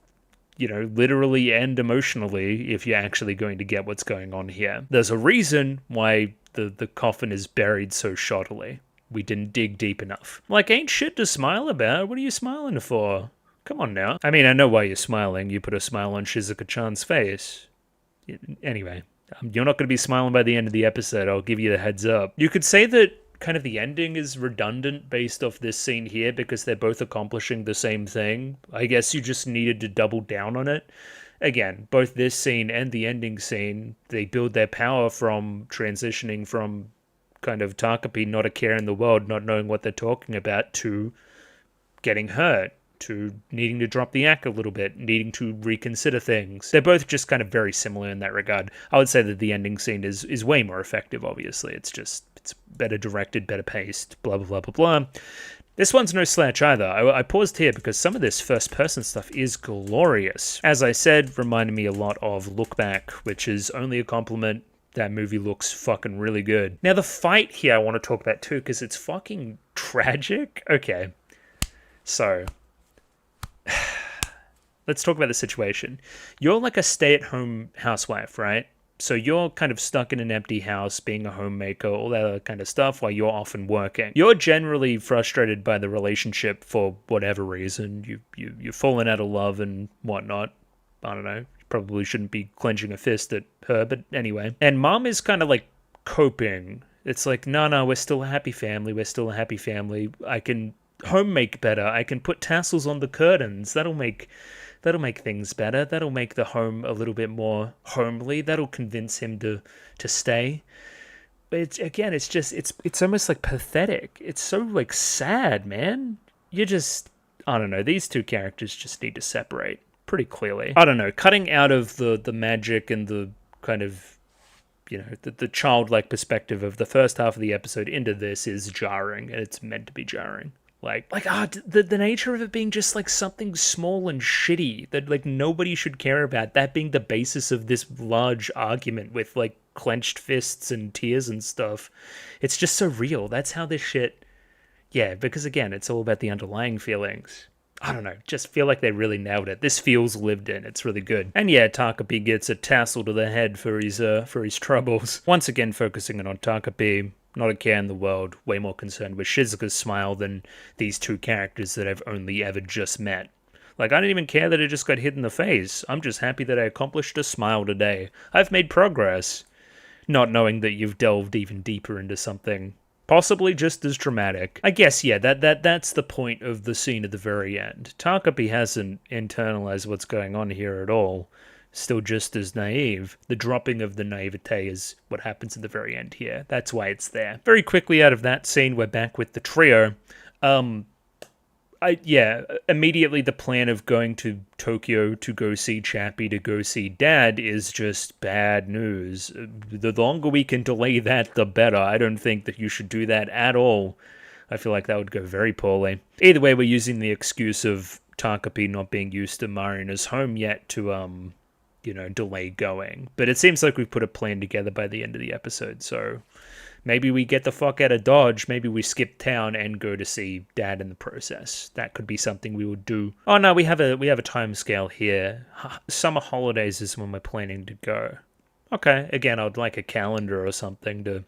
literally and emotionally, if you're actually going to get what's going on here. There's a reason why the coffin is buried so shoddily. We didn't dig deep enough. Like, ain't shit to smile about. What are you smiling for? Come on now. I mean, I know why you're smiling. You put a smile on Shizuka-chan's face. Anyway, you're not going to be smiling by the end of the episode. I'll give you the heads up. You could say that kind of the ending is redundant based off this scene here because they're both accomplishing the same thing. I guess you just needed to double down on it. Again, both this scene and the ending scene, they build their power from transitioning from kind of Takopi not a care in the world, not knowing what they're talking about, to getting hurt, to needing to drop the act a little bit, needing to reconsider things. They're both just kind of very similar in that regard. I would say that the ending scene is way more effective, obviously. It's better directed, better paced, blah, blah, blah, blah, blah. This one's no slouch either. I paused here because some of this first-person stuff is glorious. As I said, reminded me a lot of Look Back, which is only a compliment. That movie looks fucking really good. Now, the fight here I want to talk about too, because it's fucking tragic. Okay, so let's talk about the situation. You're like a stay-at-home housewife, right? So you're kind of stuck in an empty house, being a homemaker, all that other kind of stuff, while you're often working. You're generally frustrated by the relationship for whatever reason. You've fallen out of love and whatnot. I don't know. You probably shouldn't be clenching a fist at her, but anyway. And mom is kind of like coping. It's like, no, we're still a happy family. We're still a happy family. I can home make better. I can put tassels on the curtains. That'll make things better. That'll make the home a little bit more homely. That'll convince him to stay. But it's almost like pathetic. It's so like sad, man. I don't know. These two characters just need to separate pretty clearly. I don't know. Cutting out of the magic and the kind of, the childlike perspective of the first half of the episode into this is jarring, and it's meant to be jarring. The nature of it being just like something small and shitty that like nobody should care about, that being the basis of this large argument with like clenched fists and tears and stuff. It's just so real. That's how this shit. Yeah, because again, it's all about the underlying feelings. I don't know, just feel like they really nailed it. This feels lived in. It's really good. And yeah, Takopi gets a tassel to the head for his troubles. Once again, focusing on Takopi. Not a care in the world, way more concerned with Shizuka's smile than these two characters that I've only ever just met. Like, I don't even care that it just got hit in the face. I'm just happy that I accomplished a smile today. I've made progress. Not knowing that you've delved even deeper into something possibly just as dramatic. I guess, yeah, that's the point of the scene at the very end. Takopi hasn't internalized what's going on here at all. Still just as naive. The dropping of the naivete is what happens at the very end here. That's why it's there. Very quickly out of that scene, we're back with the trio. Immediately the plan of going to Tokyo to go see Chappie, to go see Dad is just bad news. The longer we can delay that, the better. I don't think that you should do that at all. I feel like that would go very poorly. Either way, we're using the excuse of Takopi not being used to Marina's home yet to, delay going. But it seems like we've put a plan together by the end of the episode, so maybe we get the fuck out of Dodge, maybe we skip town and go to see Dad in the process. That could be something we would do. Oh no, we have a time scale here. Summer holidays is when we're planning to go. Okay, again, I'd like a calendar or something to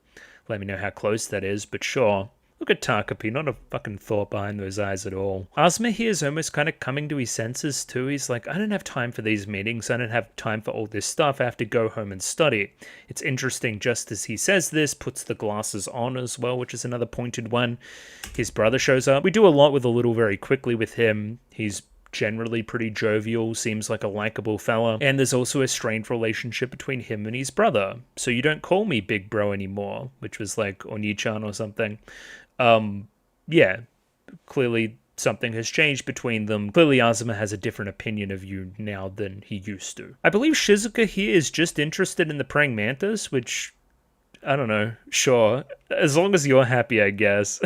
let me know how close that is, but sure. Look at Takopi, not a fucking thought behind those eyes at all. Asuma here is almost kind of coming to his senses too. He's like, I don't have time for these meetings. I don't have time for all this stuff. I have to go home and study. It's interesting, just as he says this, puts the glasses on as well, which is another pointed one. His brother shows up. We do a lot with a little very quickly with him. He's generally pretty jovial, seems like a likable fella, and there's also a strained relationship between him and his brother. So you don't call me big bro anymore, which was like Oni-chan or something. Clearly something has changed between them. Clearly Azuma has a different opinion of you now than he used to. I believe Shizuka here is just interested in the praying mantis, which, I don't know, sure. As long as you're happy, I guess.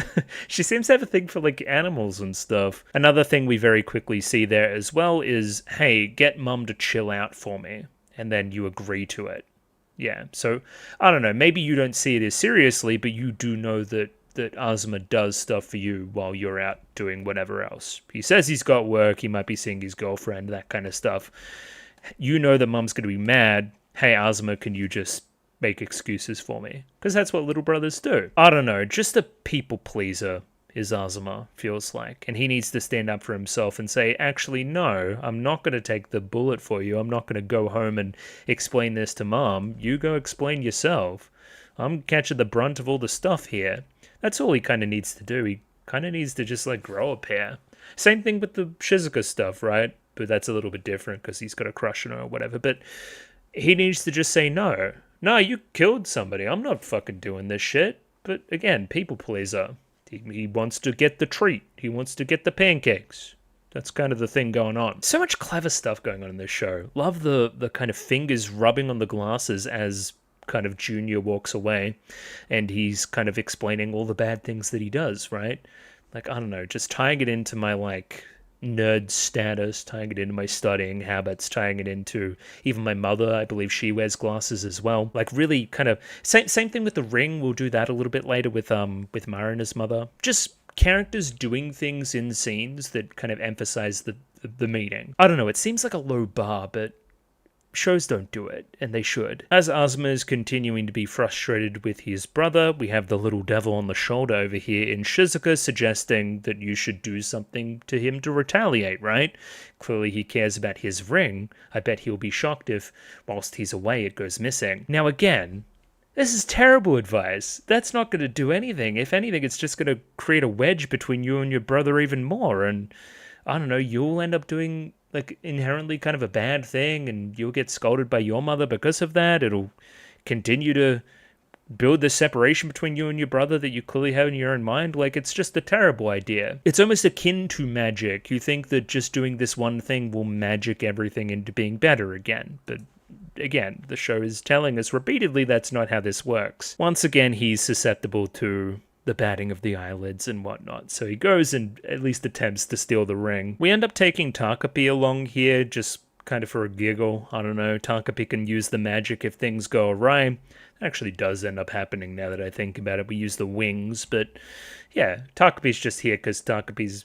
She seems to have a thing for, like, animals and stuff. Another thing we very quickly see there as well is, hey, get mum to chill out for me. And then you agree to it. Yeah, so, I don't know, maybe you don't see it as seriously, but you do know that Azuma does stuff for you while you're out doing whatever else. He says he's got work, he might be seeing his girlfriend, that kind of stuff. You know that mum's going to be mad. Hey, Azuma, can you just make excuses for me? Because that's what little brothers do. I don't know, just a people pleaser is Azuma, feels like. And he needs to stand up for himself and say, actually, no, I'm not going to take the bullet for you. I'm not going to go home and explain this to mom. You go explain yourself. I'm catching the brunt of all the stuff here. That's all he kind of needs to do. He kind of needs to just, like, grow a pair. Same thing with the Shizuka stuff, right? But that's a little bit different because he's got a crush on her or whatever. But he needs to just say no. No, you killed somebody. I'm not fucking doing this shit. But again, people pleaser. He wants to get the treat. He wants to get the pancakes. That's kind of the thing going on. So much clever stuff going on in this show. Love the kind of fingers rubbing on the glasses as kind of Junior walks away and he's kind of explaining all the bad things that he does, right? Like, I don't know, just tying it into my, like, nerd status, tying it into my studying habits, tying it into even my mother. I believe she wears glasses as well. Like, really kind of same thing with the ring. We'll do that a little bit later with Marina's mother. Just characters doing things in scenes that kind of emphasize the meaning. I don't know, it seems like a low bar, but shows don't do it, and they should. As Azuma is continuing to be frustrated with his brother, we have the little devil on the shoulder over here in Shizuka suggesting that you should do something to him to retaliate, right? Clearly he cares about his ring. I bet he'll be shocked if, whilst he's away, it goes missing. Now again, this is terrible advice. That's not going to do anything. If anything, it's just going to create a wedge between you and your brother even more, and I don't know, you'll end up doing like inherently kind of a bad thing, and you'll get scolded by your mother because of that. It'll continue to build the separation between you and your brother that you clearly have in your own mind. Like, it's just a terrible idea. It's almost akin to magic. You think that just doing this one thing will magic everything into being better again, but again, the show is telling us repeatedly that's not how this works. Once again, he's susceptible to the batting of the eyelids and whatnot, so he goes and at least attempts to steal the ring. We end up taking Takopi along here, just kind of for a giggle. I don't know, Takopi can use the magic if things go awry. It actually does end up happening now that I think about it. We use the wings, but yeah, Takopi's just here because Takopi's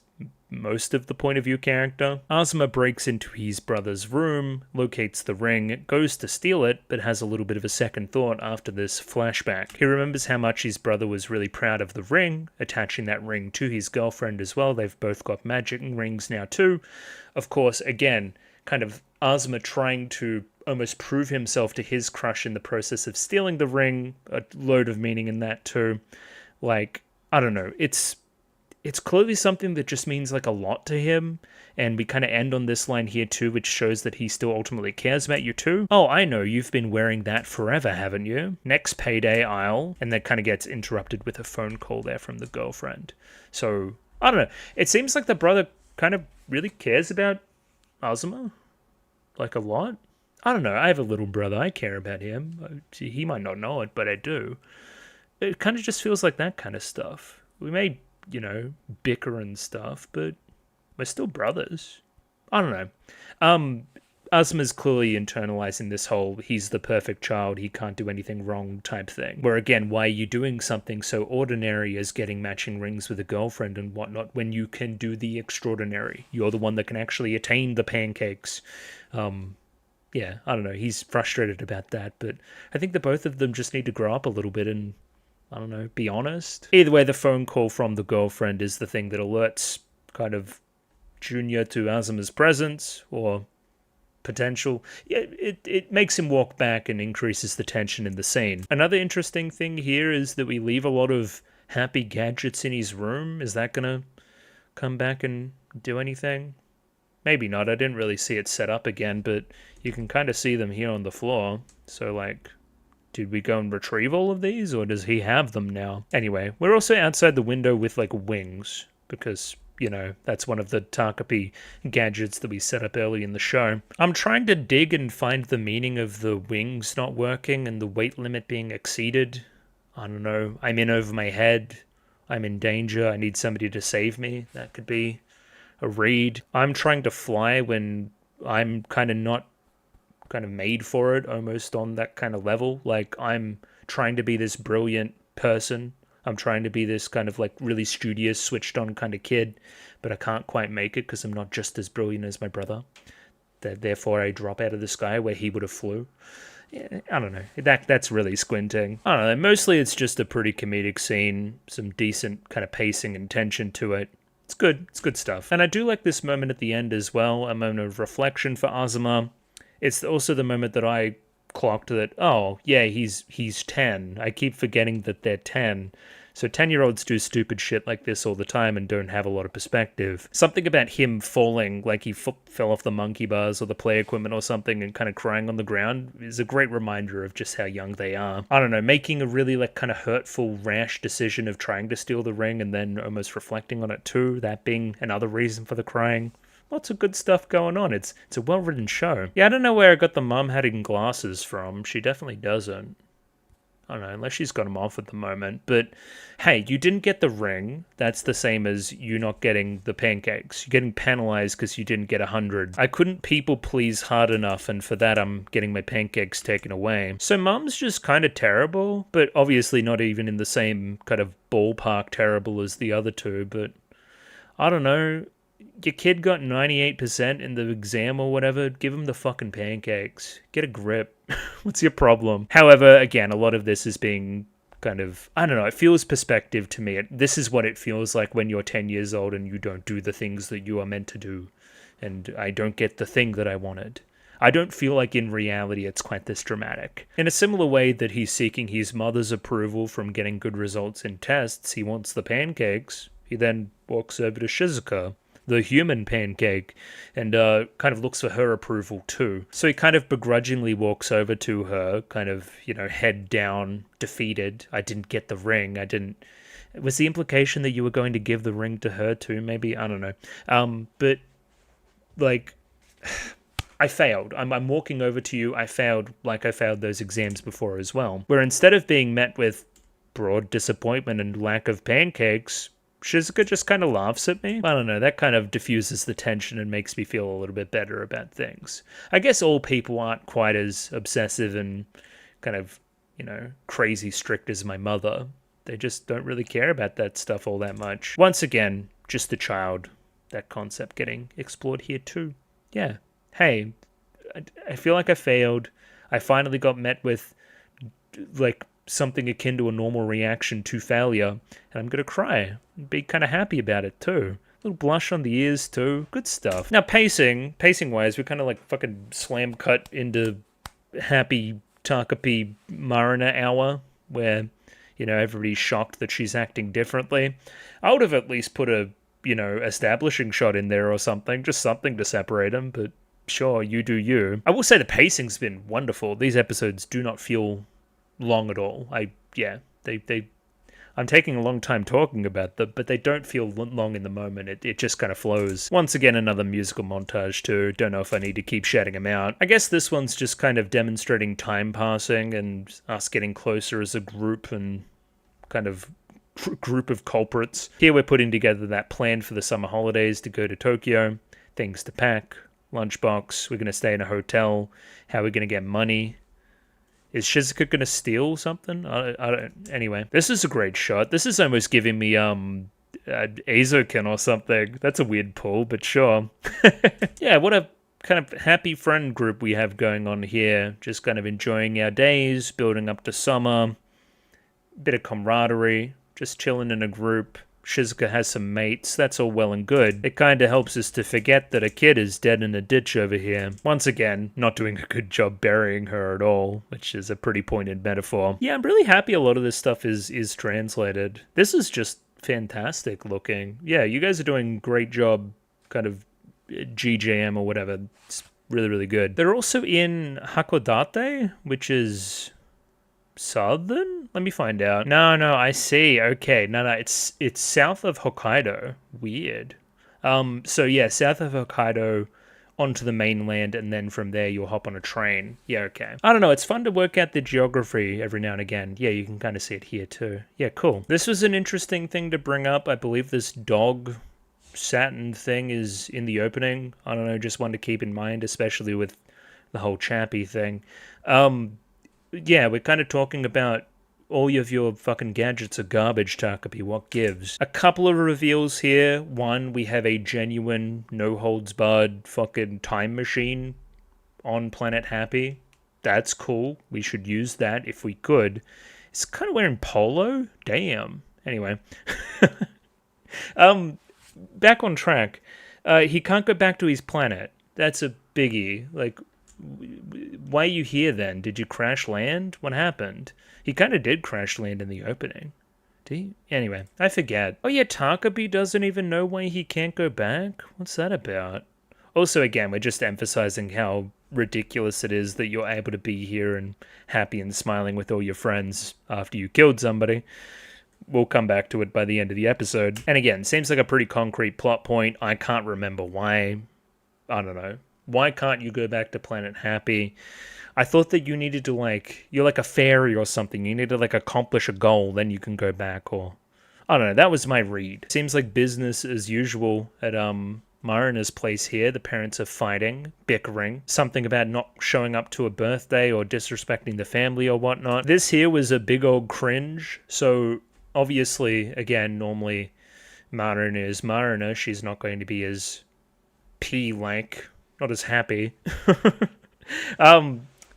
most of the point of view character. Azuma breaks into his brother's room, locates the ring, goes to steal it, but has a little bit of a second thought after this flashback. He remembers how much his brother was really proud of the ring, attaching that ring to his girlfriend as well. They've both got magic rings now too. Of course, again, kind of Azuma trying to almost prove himself to his crush in the process of stealing the ring, a load of meaning in that too. Like, I don't know, it's clearly something that just means like a lot to him, and we kind of end on this line here too, which shows that he still ultimately cares about you too. Oh, I know, you've been wearing that forever, haven't you? Next payday, I'll... And that kind of gets interrupted with a phone call there from the girlfriend. So, I don't know, it seems like the brother kind of really cares about Azuma, like a lot. I don't know, I have a little brother, I care about him. He might not know it, but I do. It kind of just feels like that kind of stuff. We may, you know, bicker and stuff, but we're still brothers. I don't know. Azuma's clearly internalizing this whole he's the perfect child, he can't do anything wrong type thing. Where again, why are you doing something so ordinary as getting matching rings with a girlfriend and whatnot when you can do the extraordinary? You're the one that can actually attain the pancakes. Yeah, I don't know, he's frustrated about that, but I think the both of them just need to grow up a little bit and, I don't know, be honest. Either way, the phone call from the girlfriend is the thing that alerts kind of Junior to Azuma's presence or potential. Yeah, it makes him walk back and increases the tension in the scene. Another interesting thing here is that we leave a lot of happy gadgets in his room. Is that gonna come back and do anything? Maybe not. I didn't really see it set up again, but you can kind of see them here on the floor. So, like, did we go and retrieve all of these, or does he have them now? Anyway, we're also outside the window with, like, wings, because, you know, that's one of the Takopi gadgets that we set up early in the show. I'm trying to dig and find the meaning of the wings not working and the weight limit being exceeded. I don't know. I'm in over my head. I'm in danger. I need somebody to save me. That could be a read. I'm trying to fly when I'm kind of not kind of made for it, almost on that kind of level. Like, I'm trying to be this brilliant person. I'm trying to be this kind of like really studious, switched on kind of kid, but I can't quite make it because I'm not just as brilliant as my brother. Therefore, I drop out of the sky where he would have flew. Yeah, I don't know. That's really squinting. I don't know. Mostly it's just a pretty comedic scene, some decent kind of pacing and tension to it. It's good. It's good stuff. And I do like this moment at the end as well, a moment of reflection for Azuma. It's also the moment that I clocked that, oh, yeah, he's 10. I keep forgetting that they're 10. So 10-year-olds do stupid shit like this all the time and don't have a lot of perspective. Something about him falling, like he fell off the monkey bars or the play equipment or something and kind of crying on the ground is a great reminder of just how young they are. I don't know, making a really like kind of hurtful, rash decision of trying to steal the ring and then almost reflecting on it too, that being another reason for the crying. Lots of good stuff going on. It's a well-written show. Yeah, I don't know where I got the mum having glasses from. She definitely doesn't. I don't know, unless she's got them off at the moment. But, hey, you didn't get the ring. That's the same as you not getting the pancakes. You're getting penalized because you didn't get 100. I couldn't people please hard enough, and for that I'm getting my pancakes taken away. So Mum's just kind of terrible, but obviously not even in the same kind of ballpark terrible as the other two. But, I don't know. your kid got 98% in the exam or whatever, give him the fucking pancakes. Get a grip. What's your problem? However, again, a lot of this is being kind of, I don't know, it feels perspective to me. This is what it feels like when you're 10 years old and you don't do the things that you are meant to do. And I don't get the thing that I wanted. I don't feel like in reality it's quite this dramatic. In a similar way that he's seeking his mother's approval from getting good results in tests, he wants the pancakes. He then walks over to Shizuka, the human pancake, and kind of looks for her approval too. So he kind of begrudgingly walks over to her, kind of, head down, defeated. I didn't get the ring. Was the implication that you were going to give the ring to her too, maybe? I don't know. But, like, I failed. I'm walking over to you. I failed like I failed those exams before as well. Where instead of being met with broad disappointment and lack of pancakes, Shizuka just kind of laughs at me. I don't know, that kind of diffuses the tension and makes me feel a little bit better about things. I guess all people aren't quite as obsessive and kind of, crazy strict as my mother. They just don't really care about that stuff all that much. Once again, just the child, that concept getting explored here too. Yeah. Hey, I feel like I failed. I finally got met with, like, something akin to a normal reaction to failure, and I'm gonna cry and be kind of happy about it too. A little blush on the ears too. Good stuff. Now pacing wise, we kind of like fucking slam cut into happy Takopi Marina hour where everybody's shocked that she's acting differently. I would have at least put a establishing shot in there or something, just something to separate them, but sure, you do you. I will say the pacing's been wonderful. These episodes do not feel long at all. I'm taking a long time talking about them, but they don't feel long in the moment. It just kind of flows. Once again, another musical montage too. Don't know if I need to keep shouting them out. I guess this one's just kind of demonstrating time passing and us getting closer as a group and kind of group of culprits. Here we're putting together that plan for the summer holidays to go to Tokyo, things to pack, lunchbox, we're going to stay in a hotel, how we're going to get money. Is Shizuka gonna steal something? I don't. Anyway, this is a great shot. This is almost giving me Azokin or something. That's a weird pull, but sure. Yeah, what a kind of happy friend group we have going on here. Just kind of enjoying our days, building up to summer. Bit of camaraderie, just chilling in a group. Shizuka has some mates, that's all well and good. It kind of helps us to forget that a kid is dead in a ditch over here. Once again, not doing a good job burying her at all, which is a pretty pointed metaphor. Yeah, I'm really happy a lot of this stuff is translated. This is just fantastic looking. Yeah, you guys are doing a great job, kind of GJM or whatever. It's really, really good. They're also in Hakodate, which is southern? Let me find out. No, I see. Okay. No, it's south of Hokkaido. Weird. So yeah, south of Hokkaido onto the mainland, and then from there you'll hop on a train. Yeah, okay. I don't know, it's fun to work out the geography every now and again. Yeah, you can kind of see it here too. Yeah, cool. This was an interesting thing to bring up. I believe this dog satin thing is in the opening. I don't know, just one to keep in mind, especially with the whole Chappie thing. Yeah, we're kind of talking about all of your fucking gadgets are garbage, Takopi. What gives? A couple of reveals here. One, we have a genuine, no-holds-barred fucking time machine on Planet Happy. That's cool. We should use that if we could. It's kind of wearing polo? Damn. Anyway. Back on track. He can't go back to his planet. That's a biggie. Like, why are you here then? Did you crash land? What happened? He kind of did crash land in the opening. Did he? Anyway, I forget. Oh yeah, Takopi doesn't even know why he can't go back? What's that about? Also, again, we're just emphasizing how ridiculous it is that you're able to be here and happy and smiling with all your friends after you killed somebody. We'll come back to it by the end of the episode. And again, seems like a pretty concrete plot point. I can't remember why. I don't know. Why can't you go back to Planet Happy? I thought that you needed to, like, you're like a fairy or something. You need to, like, accomplish a goal, then you can go back, or... I don't know, that was my read. Seems like business as usual at, Marina's place here. The parents are fighting, bickering. Something about not showing up to a birthday or disrespecting the family or whatnot. This here was a big old cringe, so obviously, again, normally... Marina is Marina. She's not going to be as P-like, not as happy.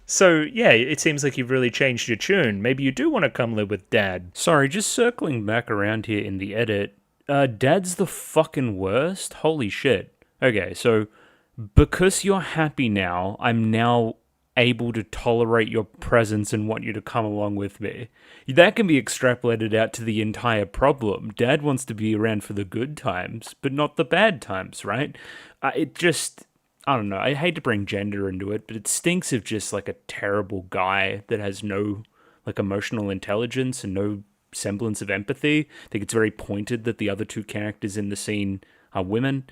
So yeah, it seems like you've really changed your tune. Maybe you do want to come live with Dad. Sorry, just circling back around here in the edit. Dad's the fucking worst? Holy shit. Okay, so because you're happy now, I'm now able to tolerate your presence and want you to come along with me. That can be extrapolated out to the entire problem. Dad wants to be around for the good times, but not the bad times, right? It just, I don't know, I hate to bring gender into it, but it stinks of just like a terrible guy that has no like emotional intelligence and no semblance of empathy. I think it's very pointed that the other two characters in the scene are women.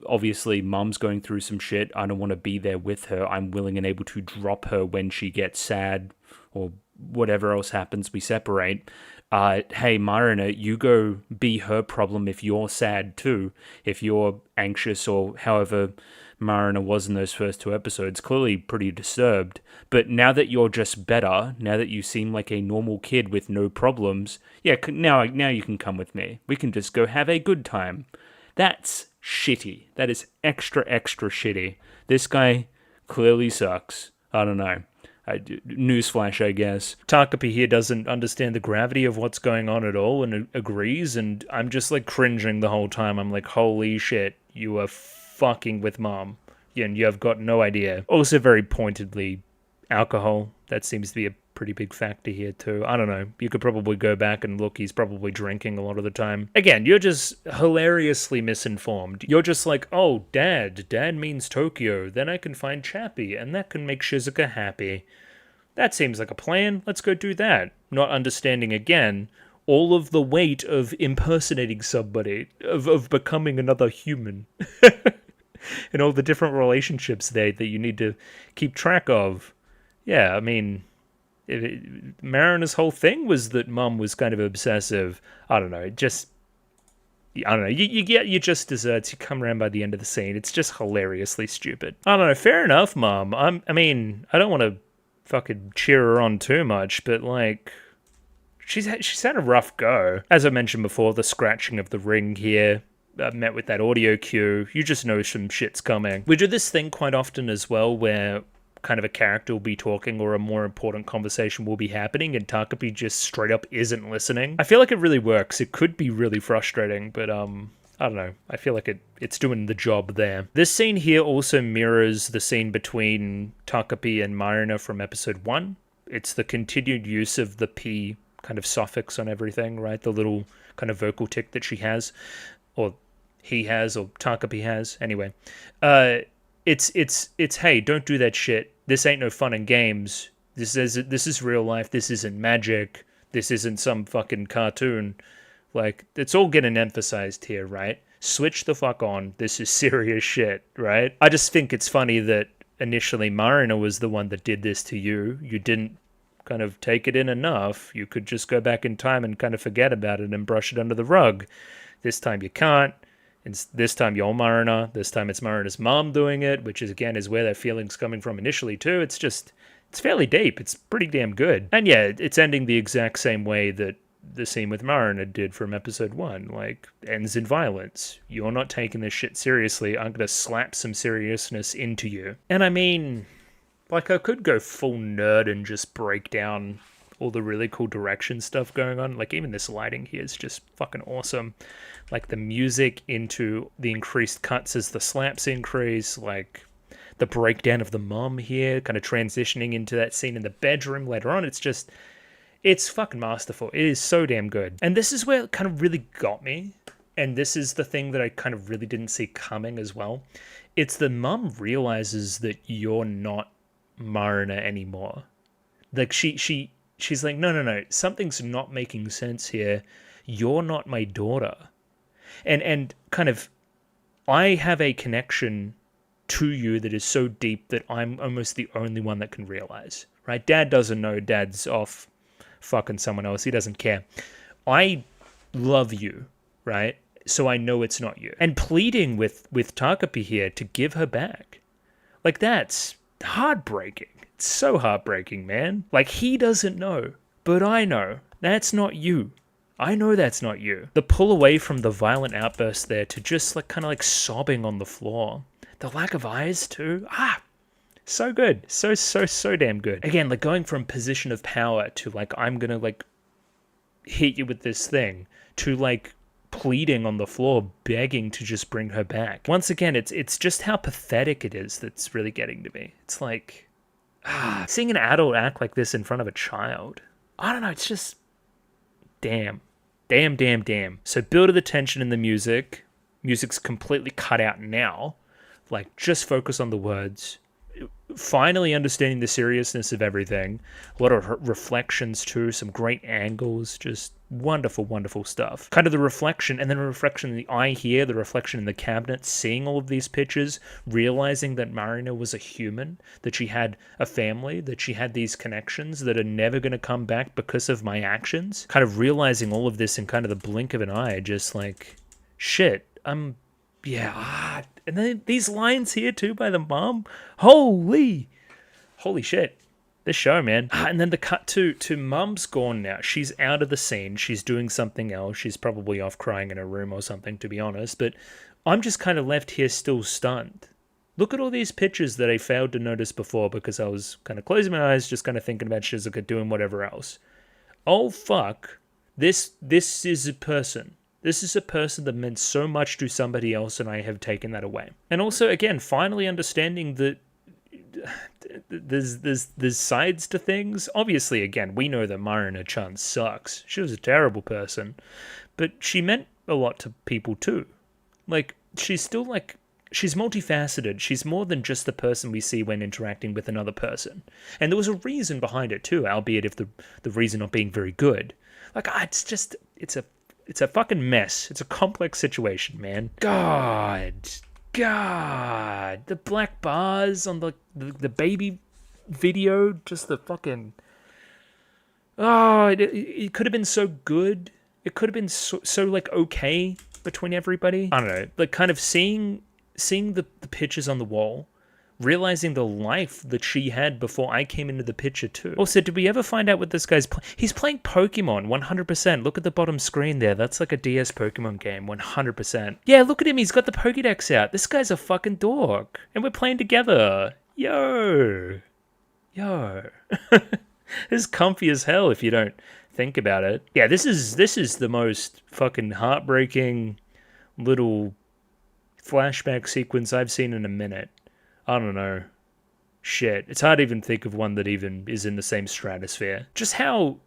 Obviously, Mum's going through some shit. I don't want to be there with her. I'm willing and able to drop her when she gets sad or whatever else happens. We separate. Hey, Marina, you go be her problem if you're sad too. If you're anxious or however Marina was in those first two episodes, clearly pretty disturbed. But now that you're just better, now that you seem like a normal kid with no problems, yeah, now you can come with me. We can just go have a good time. That's shitty. That is extra shitty. This guy clearly sucks. I don't know. Newsflash, I guess. Takopi here doesn't understand the gravity of what's going on at all and agrees, and I'm just like cringing the whole time. I'm like, holy shit, you are fucking with Mom. And you have got no idea. Also very pointedly, alcohol. That seems to be a pretty big factor here too. I don't know. You could probably go back and look. He's probably drinking a lot of the time. Again, you're just hilariously misinformed. You're just like, oh, Dad means Tokyo. Then I can find Chappie, and that can make Shizuka happy. That seems like a plan. Let's go do that. Not understanding again all of the weight of impersonating somebody, of becoming another human. And all the different relationships there that you need to keep track of. Yeah, I mean, Marina's whole thing was that Mum was kind of obsessive. I don't know, you get your just desserts, you come around by the end of the scene. It's just hilariously stupid. I don't know, fair enough, Mum. I don't want to fucking cheer her on too much, but like, she's had a rough go. As I mentioned before, the scratching of the ring here, met with that audio cue, you just know some shit's coming. We do this thing quite often as well, where kind of a character will be talking or a more important conversation will be happening and Takopi just straight up isn't listening. I feel like it really works. It could be really frustrating, but I don't know. I feel like it's doing the job there. This scene here also mirrors the scene between Takopi and Marina from episode 1. It's the continued use of the P kind of suffix on everything, right? The little kind of vocal tick that she has, or he has, or Takopi has. Anyway, it's hey, don't do that shit. This ain't no fun and games. This is real life. This isn't magic. This isn't some fucking cartoon. Like, it's all getting emphasized here, right? Switch the fuck on. This is serious shit, right? I just think it's funny that initially Marina was the one that did this to you. You didn't kind of take it in enough. You could just go back in time and kind of forget about it and brush it under the rug. This time you can't. And this time you're Marina. This time it's Marina's mom doing it, which is where their feelings coming from initially too. It's fairly deep. It's pretty damn good. And yeah, it's ending the exact same way that the scene with Marina did from episode 1. Like, ends in violence. You're not taking this shit seriously. I'm gonna slap some seriousness into you. And I mean, like, I could go full nerd and just break down all the really cool direction stuff going on. Like, even this lighting here is just fucking awesome. Like, the music into the increased cuts as the slaps increase, like the breakdown of the mom here, kind of transitioning into that scene in the bedroom later on. It's fucking masterful. It is so damn good. And this is where it kind of really got me. And this is the thing that I kind of really didn't see coming as well. It's the mom realizes that you're not Marina anymore. Like, she's like, no, something's not making sense here. You're not my daughter. And kind of, I have a connection to you that is so deep that I'm almost the only one that can realize, right? Dad doesn't know. Dad's off fucking someone else. He doesn't care. I love you, right? So I know it's not you. And pleading with Takopi here to give her back. Like, that's heartbreaking. It's so heartbreaking, man. Like, he doesn't know, but I know. That's not you. I know that's not you. The pull away from the violent outburst there to just like kind of like sobbing on the floor. The lack of eyes too. So good. So damn good. Again, like going from position of power to like, I'm gonna like hit you with this thing, to like pleading on the floor, begging to just bring her back. Once again, it's just how pathetic it is that's really getting to me. It's like, seeing an adult act like this in front of a child. I don't know, it's just, damn. So build of the tension in the music. Music's completely cut out now. Like, just focus on the words. Finally understanding the seriousness of everything. A lot of reflections too, some great angles, just wonderful stuff. Kind of the reflection, and then a reflection in the eye here, the reflection in the cabinet, seeing all of these pictures, realizing that Marina was a human, that she had a family, that she had these connections that are never going to come back because of my actions. Kind of realizing all of this in kind of the blink of an eye, just like, shit, and then these lines here too by the mom. Holy shit. This show, man. And then the cut to mum's gone now. She's out of the scene. She's doing something else. She's probably off crying in her room or something, to be honest. But I'm just kind of left here still stunned. Look at all these pictures that I failed to notice before because I was kind of closing my eyes, just kind of thinking about Shizuka doing whatever else. Oh, fuck. This is a person. This is a person that meant so much to somebody else, and I have taken that away. And also, again, finally understanding that there's sides to things. Obviously, again, we know that Marina-chan sucks. She was a terrible person. But she meant a lot to people, too. Like, she's still, like, she's multifaceted. She's more than just the person we see when interacting with another person. And there was a reason behind it, too, albeit if the reason not being very good. Like, it's a fucking mess. It's a complex situation, man. God. The black bars on the baby video, just the fucking... it could have been so good. It could have been so like, okay between everybody. I don't know. Like, kind of seeing the pictures on the wall, realizing the life that she had before I came into the picture too. Also, did we ever find out what this guy's playing? He's playing Pokemon, 100%. Look at the bottom screen there. That's like a DS Pokemon game, 100%. Yeah, look at him. He's got the Pokédex out. This guy's a fucking dork. And we're playing together. Yo. This is comfy as hell if you don't think about it. Yeah, this is the most fucking heartbreaking little flashback sequence I've seen in a minute. I don't know. Shit. It's hard to even think of one that even is in the same stratosphere. Just how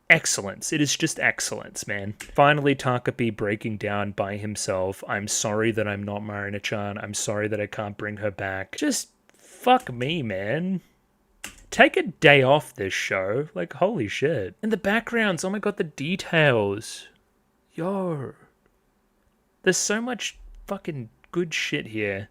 excellence. It is just excellence, man. Finally, Takopi breaking down by himself. I'm sorry that I'm not Marina-chan. I'm sorry that I can't bring her back. Just fuck me, man. Take a day off this show. Like, holy shit. And the backgrounds. Oh my god, the details. Yo. There's so much fucking good shit here.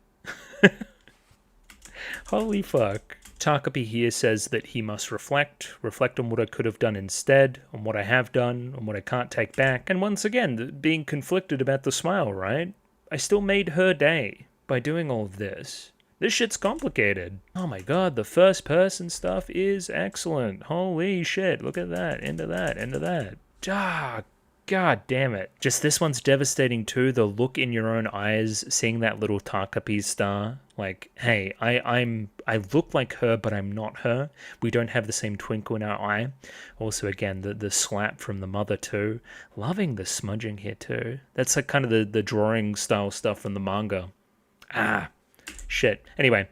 Holy fuck. Takopi here says that he must reflect on what I could have done instead, on what I have done, on what I can't take back. And once again, being conflicted about the smile, right? I still made her day by doing all of this. This shit's complicated. Oh my god, the first person stuff is excellent. Holy shit, look at that, into that. God damn it. Just this one's devastating too. The look in your own eyes, seeing that little Takopi star. Like, hey, I look like her, but I'm not her. We don't have the same twinkle in our eye. Also, again, the slap from the mother too. Loving the smudging here too. That's like kind of the drawing style stuff from the manga. Shit. Anyway,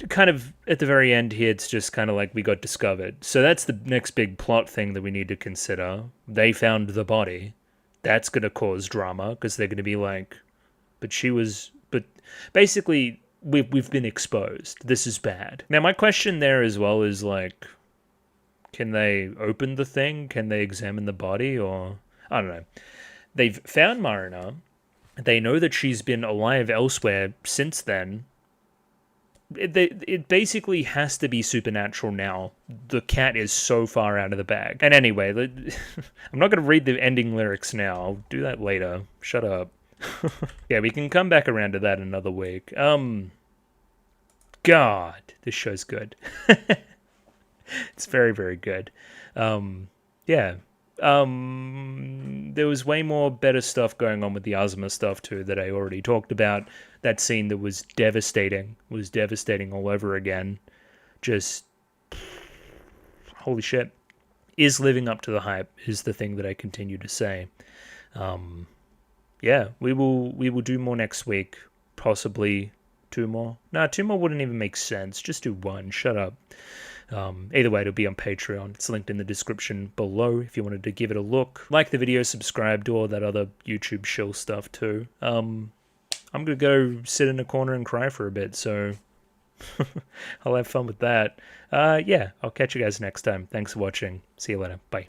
kind of at the very end here, it's just kind of like we got discovered. So that's the next big plot thing that we need to consider. They found the body. That's going to cause drama because they're going to be like, but basically we've been exposed. This is bad. Now my question there as well is like, can they open the thing? Can they examine the body? Or I don't know. They've found Marina. They know that she's been alive elsewhere since then. It basically has to be supernatural now. The cat is so far out of the bag. And anyway, I'm not going to read the ending lyrics now. I'll do that later. Shut up. Yeah, we can come back around to that another week. God, this show's good. It's very, very good. Yeah. There was way more better stuff going on with the Azuma stuff too that I already talked about. That scene that was devastating all over again. Just holy shit. Is living up to the hype is the thing that I continue to say. Yeah, we will do more next week. Possibly 2 more. Nah, 2 more wouldn't even make sense. Just do 1. Shut up. Either way, it'll be on Patreon. It's linked in the description below if you wanted to give it a look. Like the video, subscribe, do all that other YouTube shill stuff too. I'm going to go sit in a corner and cry for a bit, so I'll have fun with that. Yeah, I'll catch you guys next time. Thanks for watching. See you later. Bye.